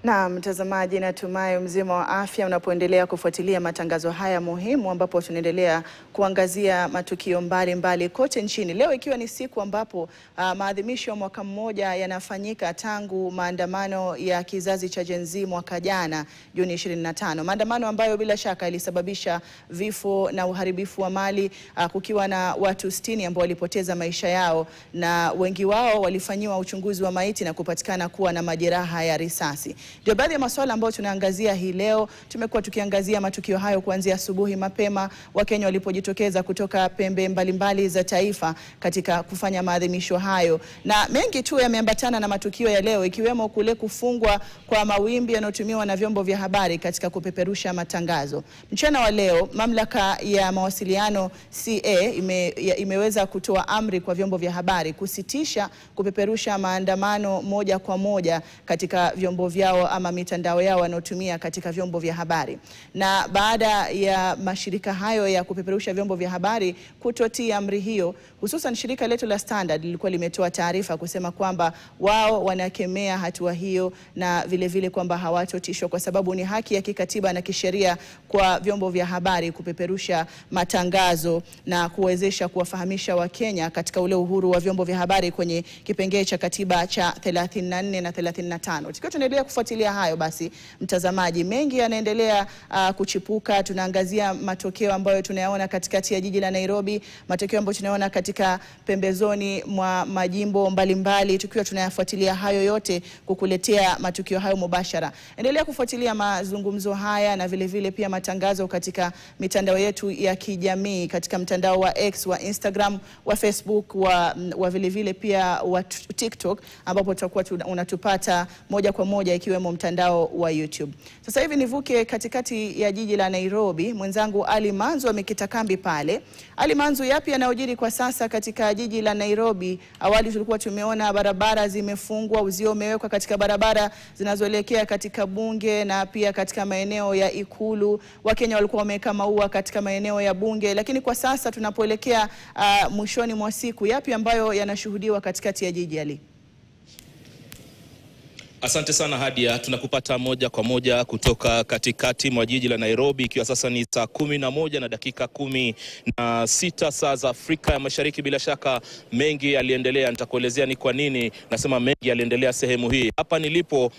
Na mtazamaji, natumai mzima wa afya unapoendelea kufuatilia matangazo haya muhimu, ambapo tunaendelea kuangazia matukio mbalimbali kote nchini. Leo ikiwa ni siku ambapo maadhimisho ya mwaka mmoja yanafanyika tangu maandamano ya kizazi cha Gen Z mwaka jana Juni 25. Maandamano ambayo bila shaka ilisababisha vifo na uharibifu wa mali, kukiwa na watu 60 ambao walipoteza maisha yao, na wengi wao walifanyiwa uchunguzi wa maiti na kupatikana kuwa na majeraha ya risasi. Ndio baadhi ya masuala ambayo tunaangazia hii leo. Tumekuwa tukiangazia matukio hayo kuanzia asubuhi mapema, Wakenya walipojitokeza kutoka pembe mbalimbali za taifa katika kufanya maadhimisho hayo. Na mengi tu yameambatana na matukio ya leo, ikiwemo kule kufungwa kwa mawimbi yanayotumiwa na vyombo vya habari katika kupeperusha matangazo. Mchana wa leo, mamlaka ya mawasiliano CA imeweza kutoa amri kwa vyombo vya habari kusitisha kupeperusha maandamano moja kwa moja katika vyombo vyao ama mitandao yao wanaotumia katika vyombo vya habari. Na baada ya mashirika hayo ya kupeperusha vyombo vya habari kutotii amri hiyo, hususan shirika letu la Standard lilikuwa limetoa taarifa kusema kwamba wao wanakemea hatua hiyo, na vile vile kwamba hawatotishwa kwa sababu ni haki ya kikatiba na kisheria kwa vyombo vya habari kupeperusha matangazo na kuwezesha kuwafahamisha Wakenya katika ule uhuru wa vyombo vya habari kwenye kipengee cha katiba cha 34 na 35. Tukiwa tunaendelea kufuatilia hayo, basi mtazamaji, mengi yanaendelea kuchipuka. Tunaangazia matokeo ambayo tunayaona katikati ya jiji la Nairobi, matokeo ambayo tunayaona katika pembezoni mwa majimbo mbalimbali, tukiwa tunayafuatilia hayo yote kukuletea matukio hayo mubashara. Endelea kufuatilia mazungumzo haya na vile vile pia matangazo katika mitandao yetu ya kijamii, katika mtandao wa X, wa Instagram, wa Facebook, wa vile vile pia wa TikTok, ambapo tutakuwa unatupata moja kwa moja, ikiwemo mtandao wa YouTube. Sasa hivi nivuke katikati ya jiji la Nairobi. Mwenzangu Ali Manzu amekita kambi pale. Ali Manzu, yapi yanayojiri kwa sasa katika jiji la Nairobi? Awali tulikuwa tumeona barabara zimefungwa, uzio umewekwa katika barabara zinazoelekea katika bunge na pia katika maeneo ya Ikulu. Wakenya walikuwa wameweka maua katika maeneo ya bunge, lakini kwa sasa tunapoelekea mwishoni mwa siku, yapi ambayo yanashuhudiwa katikati ya jiji Ali? Asante sana Hadia, tunakupata moja kwa moja kutoka katikati mwa jiji la Nairobi, ikiwa sasa ni saa 11 na dakika 16 saa za Afrika ya Mashariki. Bila shaka mengi yaliendelea, nitakuelezea ni kwa nini nasema mengi yaliendelea sehemu hii. Hapa nipo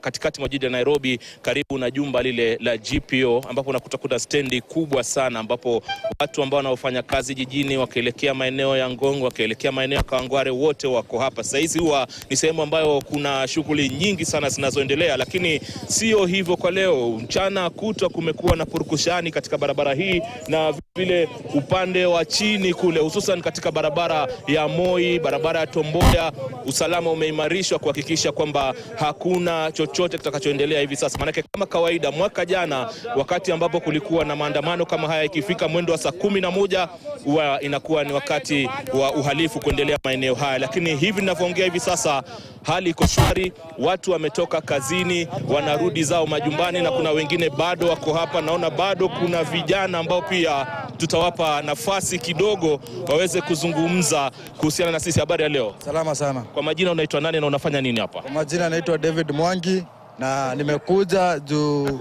katikati mwa jiji la Nairobi, karibu na jumba lile la GPO, ambapo unakuta kuna stendi kubwa sana, ambapo watu ambao wanaofanya kazi jijini wakielekea maeneo ya Ngong, wakielekea maeneo ya Kawangware, wote wako hapa. Saizi huwa ni sehemu ambayo kuna shughuli nyingi sana zinazoendelea, lakini sio hivyo kwa leo. Mchana kutwa kumekuwa na purukushani katika barabara hii na vile upande wa chini kule, hususan katika barabara ya Moi, barabara ya Tomboya. Usalama umeimarishwa kuhakikisha kwamba hakuna chochote kitakachoendelea hivi sasa. Maana kama kawaida mwaka jana, wakati ambapo kulikuwa na maandamano kama haya, ikifika mwendo wa saa 11 huwa inakuwa ni wakati wa uhalifu kuendelea maeneo haya, lakini hivi ninavyoongea hivi sasa hali iko shwari. Watu wametoka kazini, wanarudi zao majumbani, na kuna wengine bado wako hapa. Naona bado kuna vijana ambao pia tutawapa nafasi kidogo waweze kuzungumza kuhusiana na sisi. Habari ya leo? Salama sana. Kwa majina unaitwa nani na unafanya nini hapa? Kwa majina naitwa David Mwangi, na nimekuja juu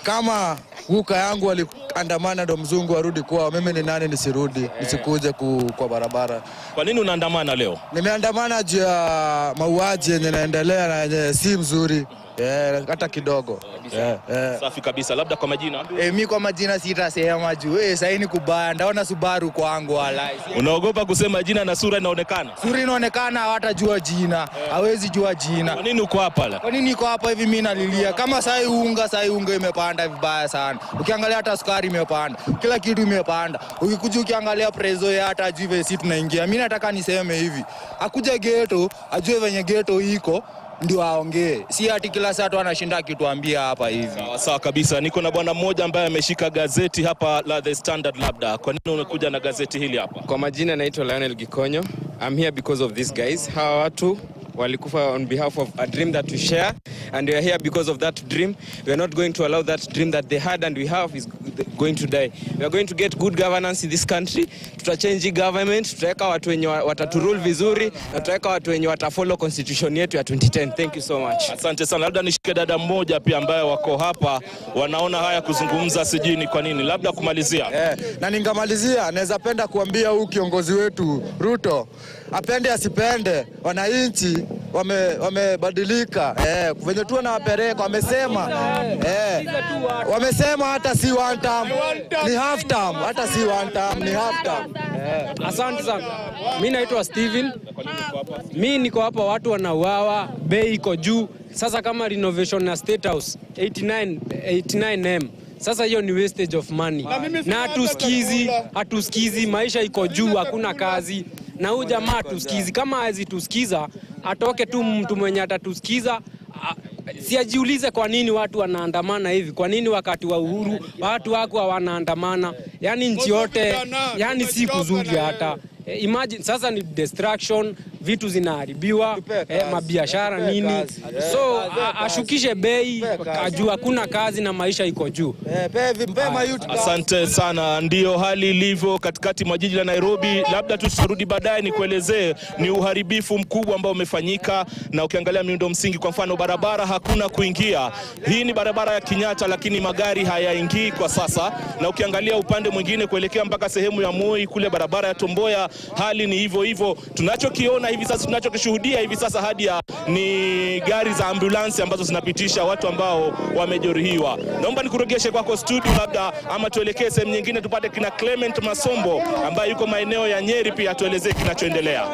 kama huka yangu waliandamana ndo mzungu arudi kwao, mimi ni nani nisirudi, nisikuje kwa barabara. Kwa nini unaandamana leo? Nimeandamana juu ya mauaji yenye naendelea na yenye si mzuri. Hata kidogo. Safi kabisa. Labda kwa majina? Mimi kwa majina sitasema juu. Sasa ni kubaya, ndaona Subaru kwangu walai. Unaogopa kusema jina na sura inaonekana? Sura inaonekana, hawatajua jina. Hawezi jua jina. Kwa nini uko hapa la? Kwa nini niko hapa hivi? Mimi nalilia kama sai unga imepanda vibaya sana. Ukiangalia hata sukari imepanda. Kila kitu imepanda. Ukikuja ukiangalia prezo ya hata juve si tunaingia. Mimi nataka niseme hivi. Akuja ghetto, ajue venye ghetto iko, ndio aongee. Si ati kila saa tu anashinda kituambia hapa hivi. Sawa kabisa. Niko na bwana mmoja ambaye ameshika gazeti hapa la The Standard. Labda kwa nini unakuja na gazeti hili hapa? Kwa majina naitwa Lionel Gikonyo. I'm here because of these guys. Hawa watu walikufa on behalf of a dream that we share, and we are here because of that dream. We are not going to allow that dream that they had and we have is going to die. We are going to get good governance in this country. Tutachange government, tutaweka watu wenye wataturule vizuri, na tutaweka watu wenye watafollow constitution yetu ya 2010. Thank you so much. Asante sana. Labda nishike dada mmoja pia ambaye wako hapa wanaona haya kuzungumza, sijui ni kwa nini. Labda kumalizia. Na ningamalizia, naweza penda kuambia huyu kiongozi wetu Ruto, apende asipende, wananchi wamebadilika. Venye tu wanawapeleka wamesema hata si one term, ni half term, hata si one term, ni half term. Asante sana. Mimi naitwa Steven. Mimi niko hapa, watu wanauawa, bei iko juu. Sasa kama renovation na State House 89M. Sasa hiyo ni wastage of money. Na hatusikizi, maisha iko juu, hakuna kazi. Na huyu jamaa tusikizi, kama hazi tusikiza, atoke tu mtu mwenye atatusikiza. Siajiulize kwa nini watu wanaandamana hivi. Kwa nini wakati wa uhuru watu wako wanaandamana? Yani nchi yote, yani si kuzuri hata. Imagine sasa ni destruction, vitu zinaharibiwa, mabiashara nini. So ashukishe bei, ajua hakuna kazi na maisha iko juu. Asante sana. Ndio hali ilivyo katikati mwa jiji la Nairobi. Labda tutarudi baadaye ni kuelezee ni uharibifu mkubwa ambao umefanyika, na ukiangalia miundo msingi, kwa mfano barabara hakuna kuingia. Hii ni barabara ya Kenyatta lakini magari hayaingii kwa sasa, na ukiangalia upande mwingine kuelekea mpaka sehemu ya Moi kule barabara ya Tomboya hali ni hivyo hivyo. Tunachokiona hivi sasa, tunachokishuhudia hivi sasa hadi ni gari za ambulance ambazo zinapitisha watu ambao wamejeruhiwa. Naomba nikuregeshe kwako studio labda, ama tuelekee sehemu nyingine tupate kina Clement Masombo ambaye yuko maeneo ya Nyeri pia tuelezee kinachoendelea.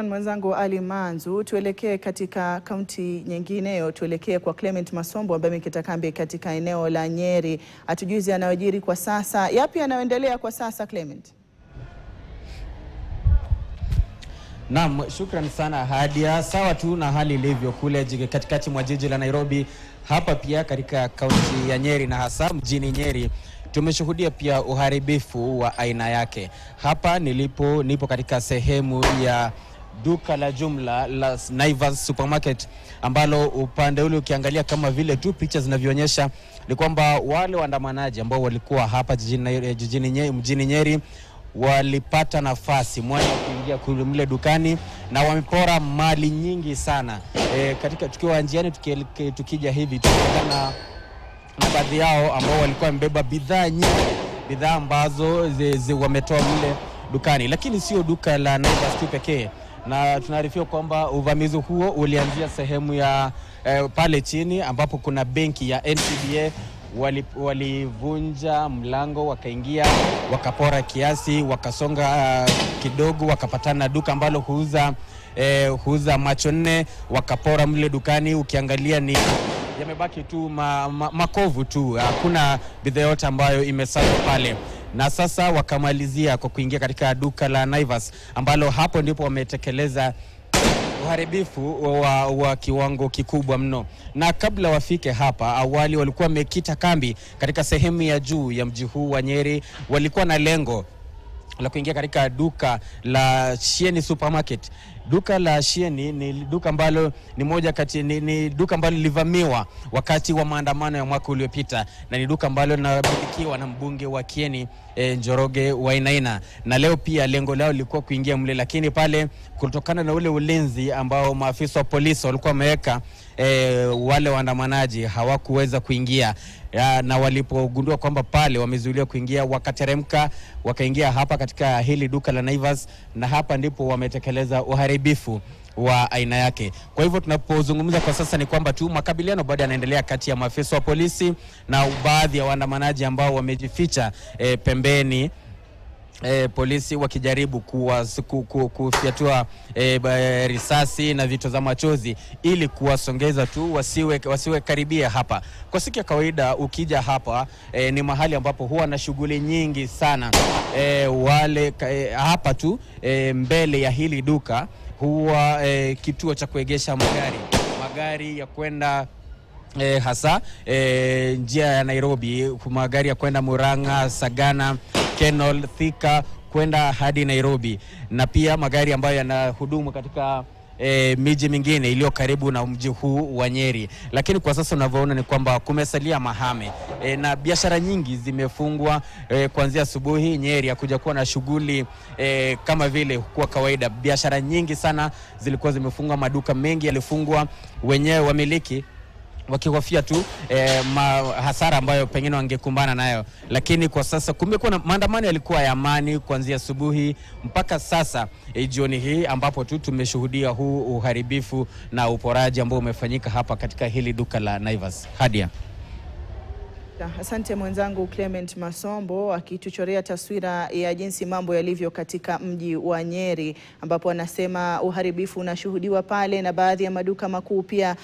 Mwenzangu Ali Manzu, tuelekee katika kaunti nyingineyo, tuelekee kwa Clement Masombo ambaye amekita kambi katika eneo la Nyeri. Atujuze yanayojiri kwa sasa. Yapi yanayoendelea kwa sasa, Clement? Naam, shukrani sana Hadia. Sawa tu na hali ilivyo kule katikati mwa jiji la Nairobi, hapa pia katika kaunti ya Nyeri na hasa mjini Nyeri tumeshuhudia pia uharibifu wa aina yake. Hapa nipo katika sehemu ya duka la jumla la Naivas Supermarket, ambalo upande ule ukiangalia kama vile tu picha zinavyoonyesha ni kwamba wale waandamanaji ambao walikuwa hapa mjini Nyeri walipata nafasi moja kuingia kule dukani na wamepora mali nyingi sana. Katika tukiwa njiani tukija hivi tukutana na baadhi yao ambao walikuwa wamebeba bidhaa nyingi, bidhaa ambazo wametoa mle dukani. Lakini sio duka la Naivas tu pekee, na tunaarifiwa kwamba uvamizi huo ulianzia sehemu ya pale chini ambapo kuna benki ya NCBA. Walivunja mlango, wakaingia, wakapora kiasi, wakasonga kidogo, wakapatana duka ambalo huuza macho nne, wakapora mle dukani. Ukiangalia ni yamebaki tu makovu tu, hakuna bidhaa yote ambayo imesalia pale. Na sasa wakamalizia kwa kuingia katika duka la Naivas, ambalo hapo ndipo wametekeleza uharibifu wa kiwango kikubwa mno. Na kabla wafike hapa, awali walikuwa wamekita kambi katika sehemu ya juu ya mji huu wa Nyeri. Walikuwa na lengo la kuingia katika duka la Shieni Supermarket. Duka la Shieni ni duka ambalo ni duka ambalo lilivamiwa wakati wa maandamano ya mwaka uliopita, na ni duka ambalo linamilikiwa na mbunge wa Kieni Njoroge Wainaina. Na leo pia lengo lao lilikuwa kuingia mle, lakini pale kutokana na ule ulinzi ambao maafisa wa polisi walikuwa wameweka, wale waandamanaji hawakuweza kuingia. Na walipogundua kwamba pale wamezuiliwa kuingia, wakateremka wakaingia hapa katika hili duka la Naivas, na hapa ndipo wametekeleza uharibifu wa aina yake. Kwa hivyo tunapozungumza kwa sasa ni kwamba tu makabiliano bado yanaendelea kati ya maafisa wa polisi na baadhi ya waandamanaji ambao wamejificha pembeni, polisi wakijaribu kufyatua risasi na vitu za machozi ili kuwasongeza tu wasiwe karibia hapa. Kwa siku ya kawaida ukija hapa ni mahali ambapo huwa na shughuli nyingi sana. Hapa tu mbele ya hili duka huwa kituo cha kuegesha magari ya kwenda hasa njia ya Nairobi, magari ya kwenda Murang'a, Sagana, Kenol, Thika, kwenda hadi Nairobi, na pia magari ambayo yanahudumu katika miji mingine iliyo karibu na mji huu wa Nyeri. Lakini kwa sasa unavyoona ni kwamba kumesalia mahame na biashara nyingi zimefungwa kuanzia asubuhi. Nyeri hakuja kuwa na shughuli kama vile kwa kawaida. Biashara nyingi sana zilikuwa zimefungwa, maduka mengi yalifungwa, wenyewe wamiliki wakihofia tu hasara ambayo pengine wangekumbana nayo. Lakini kwa sasa kumekuwa na maandamano yalikuwa ya amani kuanzia asubuhi mpaka sasa jioni hii, ambapo tu tumeshuhudia huu uharibifu na uporaji ambao umefanyika hapa katika hili duka la Naivas. Hadia. Asante mwenzangu Clement Masombo akituchorea taswira ya jinsi mambo yalivyo katika mji wa Nyeri, ambapo anasema uharibifu unashuhudiwa pale na baadhi ya maduka makuu pia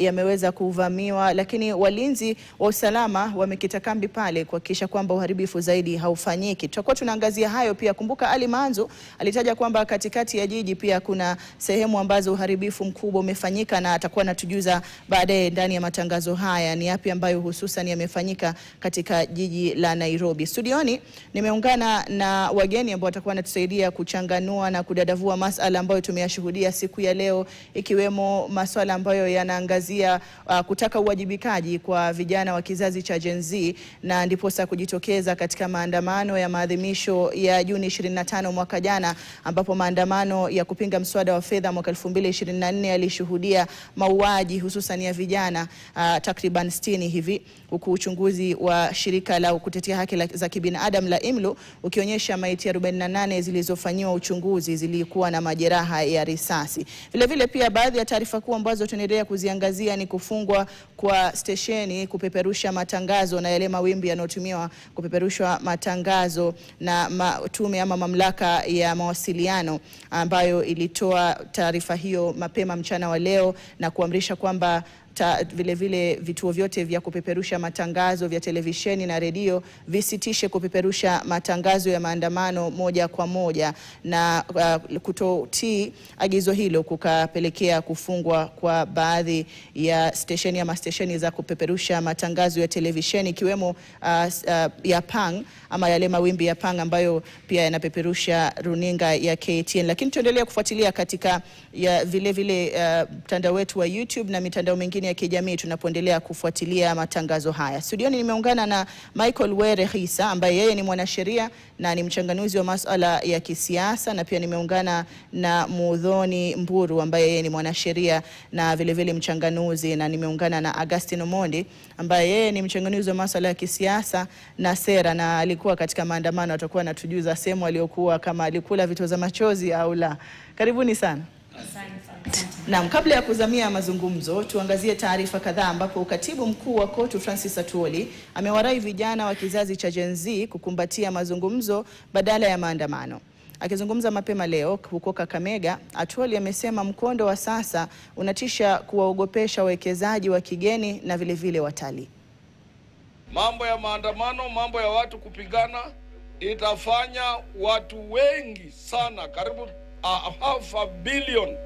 yameweza kuvamiwa, lakini walinzi wa usalama wamekita kambi pale kuhakikisha kwamba uharibifu zaidi haufanyiki. Tutakuwa tunaangazia hayo pia. Kumbuka Ali Manzo alitaja kwamba katikati ya jiji pia kuna sehemu ambazo uharibifu mkubwa umefanyika, na atakuwa anatujuza baadaye ndani ya matangazo haya ni yapi ambayo hususan yamefanyika katika jiji la Nairobi. Studioni nimeungana na wageni ambao watakuwa wanatusaidia kuchanganua na kudadavua masuala ambayo tumeyashuhudia siku ya leo, ikiwemo masuala ambayo yanaangazia kutaka uwajibikaji kwa vijana wa kizazi cha Gen Z, na ndiposa kujitokeza katika maandamano ya maadhimisho ya Juni 25 mwaka jana, ambapo maandamano ya kupinga mswada wa fedha mwaka 2024 yalishuhudia mauaji hususan ya vijana takriban 60 hivi, huku uchunguzi wa shirika la kutetea haki za kibinadamu la IMLO ukionyesha maiti 48 zilizofanywa uchunguzi zilikuwa na majeraha ya risasi. Vile vile pia baadhi ya taarifa kuu ambazo tunaendelea kuziangazia ni kufungwa kwa stesheni kupeperusha matangazo na yale mawimbi yanayotumiwa kupeperushwa matangazo na tume ama mamlaka ya mawasiliano, ambayo ilitoa taarifa hiyo mapema mchana wa leo na kuamrisha kwamba vile vile vituo vyote vya kupeperusha matangazo vya televisheni na redio visitishe kupeperusha matangazo ya maandamano moja kwa moja, na kutotii agizo hilo kukapelekea kufungwa kwa baadhi ya stesheni ama stesheni za kupeperusha matangazo ya televisheni, ikiwemo ya Pang ama yale mawimbi ya Pang ambayo pia yanapeperusha runinga ya KTN. Lakini tuendelea kufuatilia katika vile vile mtandao wetu wa YouTube na mitandao mingine ya kijamii tunapoendelea kufuatilia matangazo haya. Studioni nimeungana na Michael Were Hisa ambaye yeye ni mwanasheria na ni mchanganuzi wa masuala ya kisiasa, na pia nimeungana na Muthoni Mburu ambaye yeye ni mwanasheria na vile vile mchanganuzi, na nimeungana na Augustine Omondi ambaye yeye ni mchanganuzi wa masuala ya kisiasa na sera, na alikuwa katika maandamano. Atakuwa anatujuza sehemu aliyokuwa, kama alikula vitoza machozi au la. Karibuni sana. Naam, kabla ya kuzamia mazungumzo tuangazie taarifa kadhaa, ambapo katibu mkuu wa KOTU Francis Atwoli amewarai vijana wa kizazi cha Gen Z kukumbatia mazungumzo badala ya maandamano. Akizungumza mapema leo huko Kakamega, Atwoli amesema mkondo wa sasa unatisha kuwaogopesha wawekezaji wa kigeni na vile vile watalii. Mambo ya maandamano, mambo ya watu kupigana itafanya watu wengi sana, karibu $500 billion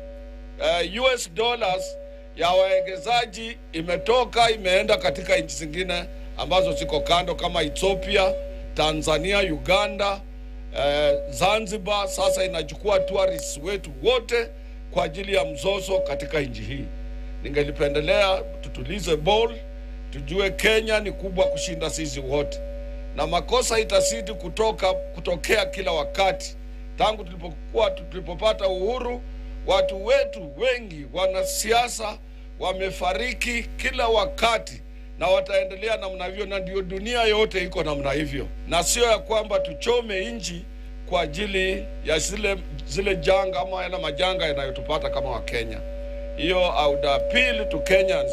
US dollars ya wawekezaji imetoka imeenda katika nchi zingine ambazo ziko kando kama Ethiopia, Tanzania, Uganda, Zanzibar. Sasa inachukua tourists wetu wote kwa ajili ya mzozo katika nchi hii. Ningelipendelea tutulize ball, tujue Kenya ni kubwa kushinda sisi wote, na makosa itasidi kutokea kila wakati. Tangu tulipopata uhuru, watu wetu wengi wanasiasa wamefariki kila wakati, na wataendelea namna hivyo, na ndio dunia yote iko namna hivyo, na sio ya kwamba tuchome nchi kwa ajili ya zile janga ama yana majanga yanayotupata kama wa Kenya. Hiyo I would appeal to Kenyans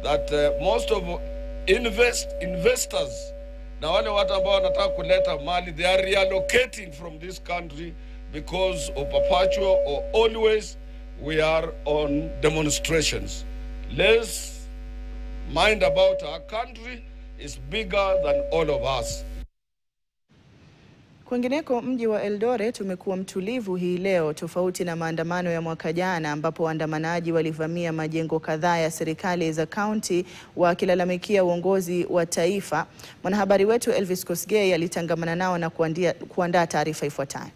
that most of investors na wale watu ambao wanataka kuleta mali, they are reallocating from this country because of perpetual or always we are on demonstrations. Let's mind about our country is bigger than all of us. Kwingineko, mji wa Eldoret umekuwa mtulivu hii leo, tofauti na maandamano ya mwaka jana ambapo waandamanaji walivamia majengo kadhaa ya serikali za kaunti wakilalamikia uongozi wa taifa. Mwanahabari wetu Elvis Kosgei alitangamana nao na kuandaa taarifa ifuatayo.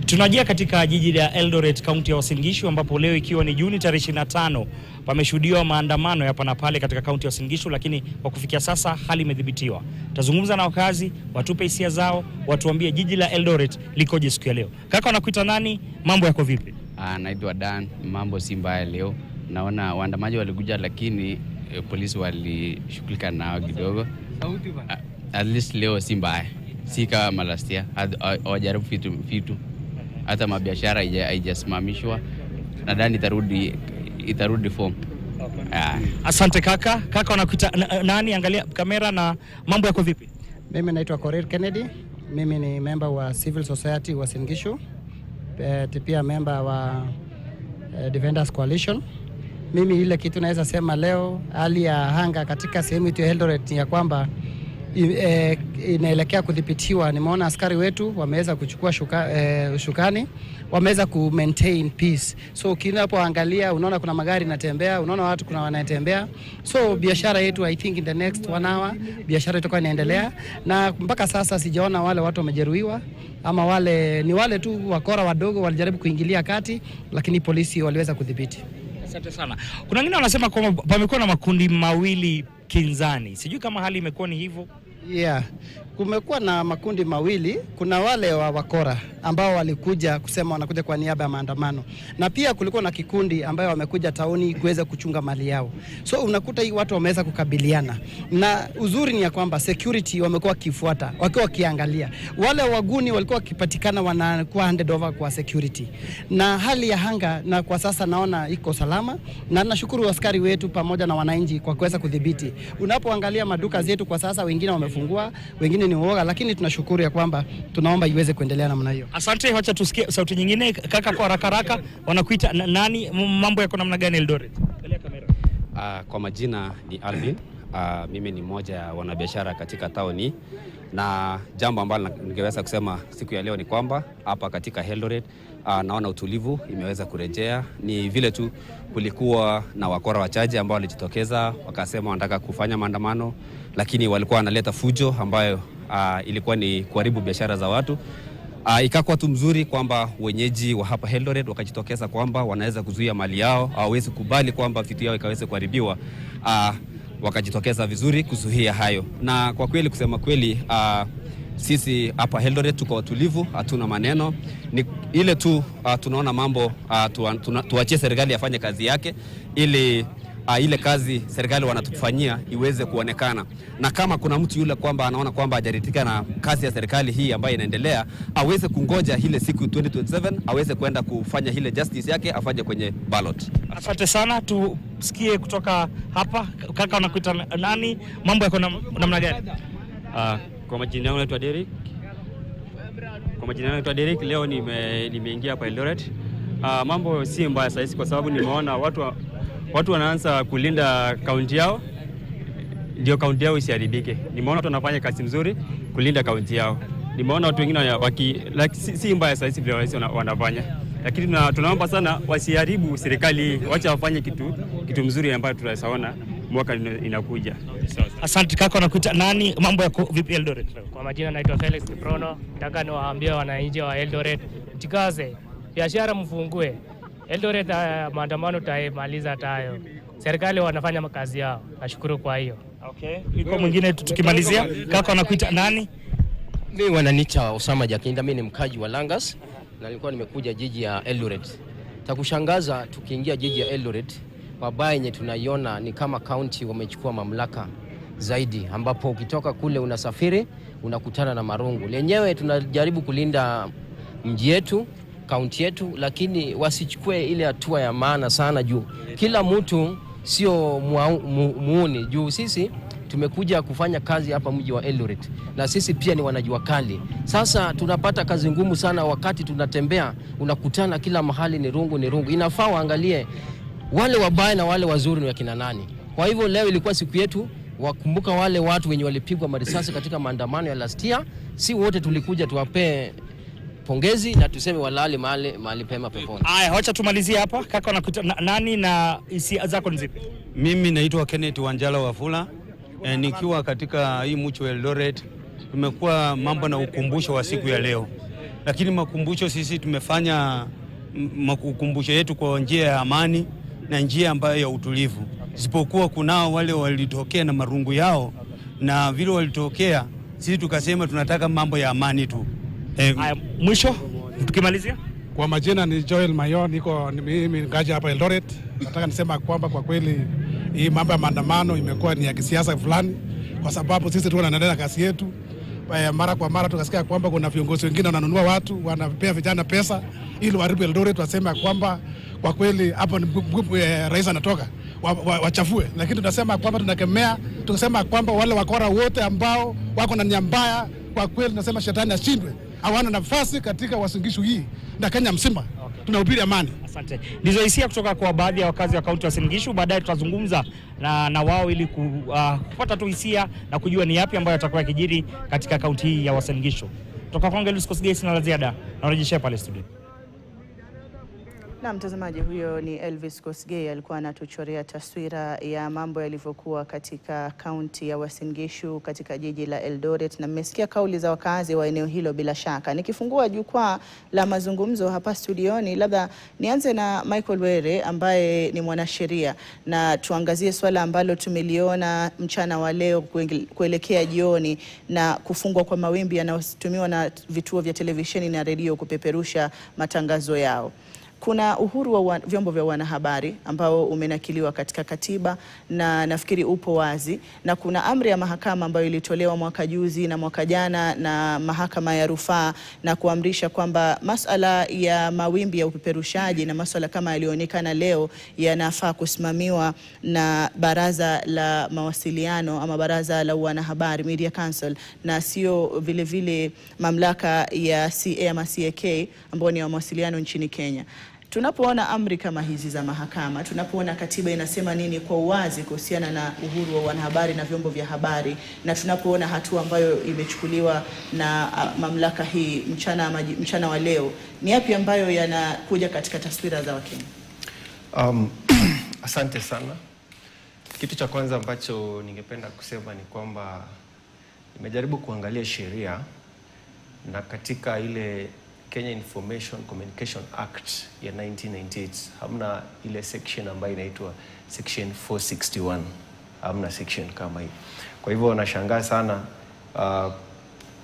Tunajia katika jiji la Eldoret, kaunti ya Uasin Gishu, ambapo leo ikiwa ni Juni tarehe 25 pameshuhudiwa maandamano ya hapa na pale katika kaunti ya Uasin Gishu, lakini kwa kufikia sasa hali imedhibitiwa. Tazungumza na wakazi, watupe hisia zao, watuambie jiji la Eldoret likoje siku ya leo. Kaka, wanakuita nani? Mambo yako vipi? Naitwa Dan. Mambo si mbaya leo. Naona waandamaji walikuja, lakini polisi walishughulika nao kidogo. At least leo si mbaya. Si kama last year. Hawajaribu vitu. Hata mabiashara haijasimamishwa. Nadhani itarudi form. Asante kaka. Kaka, wanakuita nani? Angalia kamera. Na mambo yako vipi? Mimi naitwa Korir Kennedy. Mimi ni member wa Civil Society wa Uasin Gishu. Pia member wa Defenders Coalition. Mimi ile kitu naweza sema leo, hali ya anga katika sehemu yetu ya Eldoret ya kwamba inaelekea kudhibitiwa. Nimeona askari wetu wameweza kuchukua shukani, wameweza ku maintain peace. So ukinapoangalia unaona kuna magari yanatembea, unaona watu kuna wanatembea. So biashara yetu, I think in the next 1 hour biashara itakuwa inaendelea, na mpaka sasa sijaona wale watu wamejeruhiwa ama wale tu wakora wadogo walijaribu kuingilia kati, lakini polisi waliweza kudhibiti. Asante sana. Kuna wengine wanasema kwamba pamekuwa na makundi mawili kinzani. Sijui kama hali imekuwa ni hivyo. Yeah. Kumekuwa na makundi mawili. Kuna wale wa wakora ambao walikuja kusema wanakuja kwa niaba ya maandamano, na pia kulikuwa na kikundi ambayo wamekuja tauni kuweza kuchunga mali yao. So unakuta hii watu wameweza kukabiliana, na uzuri ni ya kwamba security wamekuwa kifuata, wakiwa wakiangalia. Wale waguni walikuwa wakipatikana wanakuwa handed over kwa security, na hali ya hanga na kwa sasa naona iko salama, na nashukuru askari wetu pamoja na wananchi kwa kuweza kudhibiti. Unapoangalia maduka zetu kwa sasa, wengine wamefungua, wengine ni uoga, lakini tunashukuru ya kwamba tunaomba iweze kuendelea namna hiyo. Asante, wacha tusikie sauti nyingine. Kaka, kwa haraka wanakuita nani? Mambo yako namna gani Eldoret? Angalia kamera. Kwa majina ni Alvin. Mimi ni mmoja wa wanabiashara katika tauni, na jambo ambalo ningeweza kusema siku ya leo ni kwamba hapa katika Eldoret naona utulivu imeweza kurejea. Ni vile tu kulikuwa na wakora wachache ambao walijitokeza wakasema wanataka kufanya maandamano, lakini walikuwa wanaleta fujo ambayo ilikuwa ni kuharibu biashara za watu. Ikakuwa tu mzuri kwamba wenyeji wa hapa Eldoret wakajitokeza kwamba wanaweza kuzuia mali yao, hawawezi kubali kwamba vitu yao ikaweze kuharibiwa. Wakajitokeza vizuri kuzuia hayo, na kwa kweli kusema kweli sisi hapa Eldoret tuko watulivu, hatuna maneno. Ni ile tu tunaona mambo, tuachie serikali afanye kazi yake, ili ile kazi serikali wanatufanyia iweze kuonekana. Na kama kuna mtu yule kwamba anaona kwamba hajaridhika na kazi ya serikali hii ambayo inaendelea, aweze kungoja ile siku 2027 aweze kwenda kufanya ile justice yake, afanye kwenye ballot. Asante sana, tusikie kutoka hapa. Kaka, unakuita nani? Mambo yako namna gani? Kwa majina yangu naitwa Derek. Leo nimeingia hapa Eldoret. Mambo si mbaya sasa kwa sababu nimeona watu wanaanza kulinda kaunti yao, ndio kaunti yao isiharibike. Nimeona watu wanafanya kazi nzuri kulinda kaunti yao. Nimeona watu wengine si mbaya sasa vile wanafanya. Lakini tunaomba sana wasiharibu serikali hii, wacha wafanye kitu mzuri ambayo tutasaona mwaka inakuja. Asante kaka, nakuita nani? Mambo yako vipi Eldoret? Kwa majina naitwa Felix Kiprono. Nataka niwaambie wananchi wa Eldoret, jikaze, biashara mfungue. Eldoret maandamano taimaliza tayo. Serikali wanafanya makazi yao. Nashukuru kwa hiyo. Okay. Iko mwingine tukimalizia. Kaka, nakuita nani? Mimi wananiita Osama Jakinda. Mimi ni mkaji wa Langas na nilikuwa nimekuja jiji ya Eldoret. Takushangaza tukiingia jiji ya Eldoret, mabaya yenye tunaiona ni kama county wamechukua mamlaka zaidi, ambapo ukitoka kule unasafiri unakutana na marungu. Lenyewe tunajaribu kulinda mji yetu, county yetu, lakini wasichukue ile hatua ya maana sana juu kila mtu sio muuni. Juu sisi tumekuja kufanya kazi hapa mji wa Eldoret na sisi pia ni wanajua kali. Sasa tunapata kazi ngumu sana wakati tunatembea, unakutana kila mahali ni rungu. Inafaa waangalie wale wabaya na wale wazuri ni wakina nani. Kwa hivyo leo ilikuwa siku yetu wakumbuka wale watu wenye walipigwa marisasi katika maandamano ya last year. Si wote tulikuja tuwape pongezi na tuseme walale mahali pema peponi. Haya, wacha tumalizie hapa. Kaka, unakuta nani na hisia zako ni zipi? Mimi naitwa Kenneth Wanjala Wafula. Nikiwa katika hii Mucho Eldoret, tumekuwa mambo na ukumbusho wa siku ya leo. Lakini makumbusho sisi tumefanya makumbusho yetu kwa njia ya amani na njia ambayo ya utulivu. Isipokuwa kunao wale walitokea na marungu yao, na vile walitokea sisi tukasema tunataka mambo ya amani tu. Mwisho tukimalizia, kwa majina ni Joel Mayo, mimi ngaja hapa Eldoret. Nataka nisema kwamba kwa kweli hii mambo ya maandamano imekuwa ni ya kisiasa fulani, kwa sababu sisi tunaendelea kazi yetu. Mara kwa mara tukasikia kwamba kuna viongozi wengine wananunua watu, wanapea vijana pesa ili waharibu Eldoret. Wasema kwamba kwa kweli hapo ni rais anatoka wachafue, lakini tunasema kwamba tunakemea, tukasema kwamba wale wakora wote ambao wako na nia mbaya, kwa kweli tunasema shetani ashindwe, hawana nafasi katika Uasin Gishu hii na Kenya mzima. Tunahubiri amani. Asante. Ndizo hisia kutoka kwa baadhi ya wakazi wa kaunti ya Uasin Gishu. Baadaye tutazungumza na wao ili kupata tu hisia na kujua ni yapi ambayo yatakuwa yakijiri katika kaunti hii ya Uasin Gishu. Kutoka kwa Elvis Kosgei, sina la ziada. Narejeshea pale studio. Na mtazamaji, huyo ni Elvis Kosgei, alikuwa anatuchorea taswira ya mambo yalivyokuwa katika kaunti ya Uasin Gishu katika jiji la Eldoret, na mmesikia kauli za wakazi wa eneo hilo bila shaka. Nikifungua jukwaa la mazungumzo hapa studioni, labda nianze na Michael Were ambaye ni mwanasheria, na tuangazie swala ambalo tumeliona mchana wa leo kuelekea jioni, na kufungwa kwa mawimbi yanayotumiwa na vituo vya televisheni na redio kupeperusha matangazo yao. Kuna uhuru wa vyombo vya wanahabari ambao umenakiliwa katika katiba na nafikiri upo wazi, na kuna amri ya mahakama ambayo ilitolewa mwaka juzi na mwaka jana na mahakama ya rufaa, na kuamrisha kwamba masuala ya mawimbi ya upeperushaji na masuala kama yalioonekana leo yanafaa kusimamiwa na baraza la mawasiliano ama baraza la wanahabari, Media Council, na sio vile vile mamlaka ya CA ama CAK ambao ni wa mawasiliano nchini Kenya. Tunapoona amri kama hizi za mahakama, tunapoona katiba inasema nini kwa uwazi kuhusiana na uhuru wa wanahabari na vyombo vya habari, na tunapoona hatua ambayo imechukuliwa na mamlaka hii mchana wa leo, ni yapi ambayo yanakuja katika taswira za Wakenya? Asante sana. Kitu cha kwanza ambacho ningependa kusema ni kwamba nimejaribu kuangalia sheria, na katika ile Kenya Information Communication Act ya 1998 hamna ile section ambayo inaitwa section 461, hamna section kama hii. Kwa hivyo nashangaa sana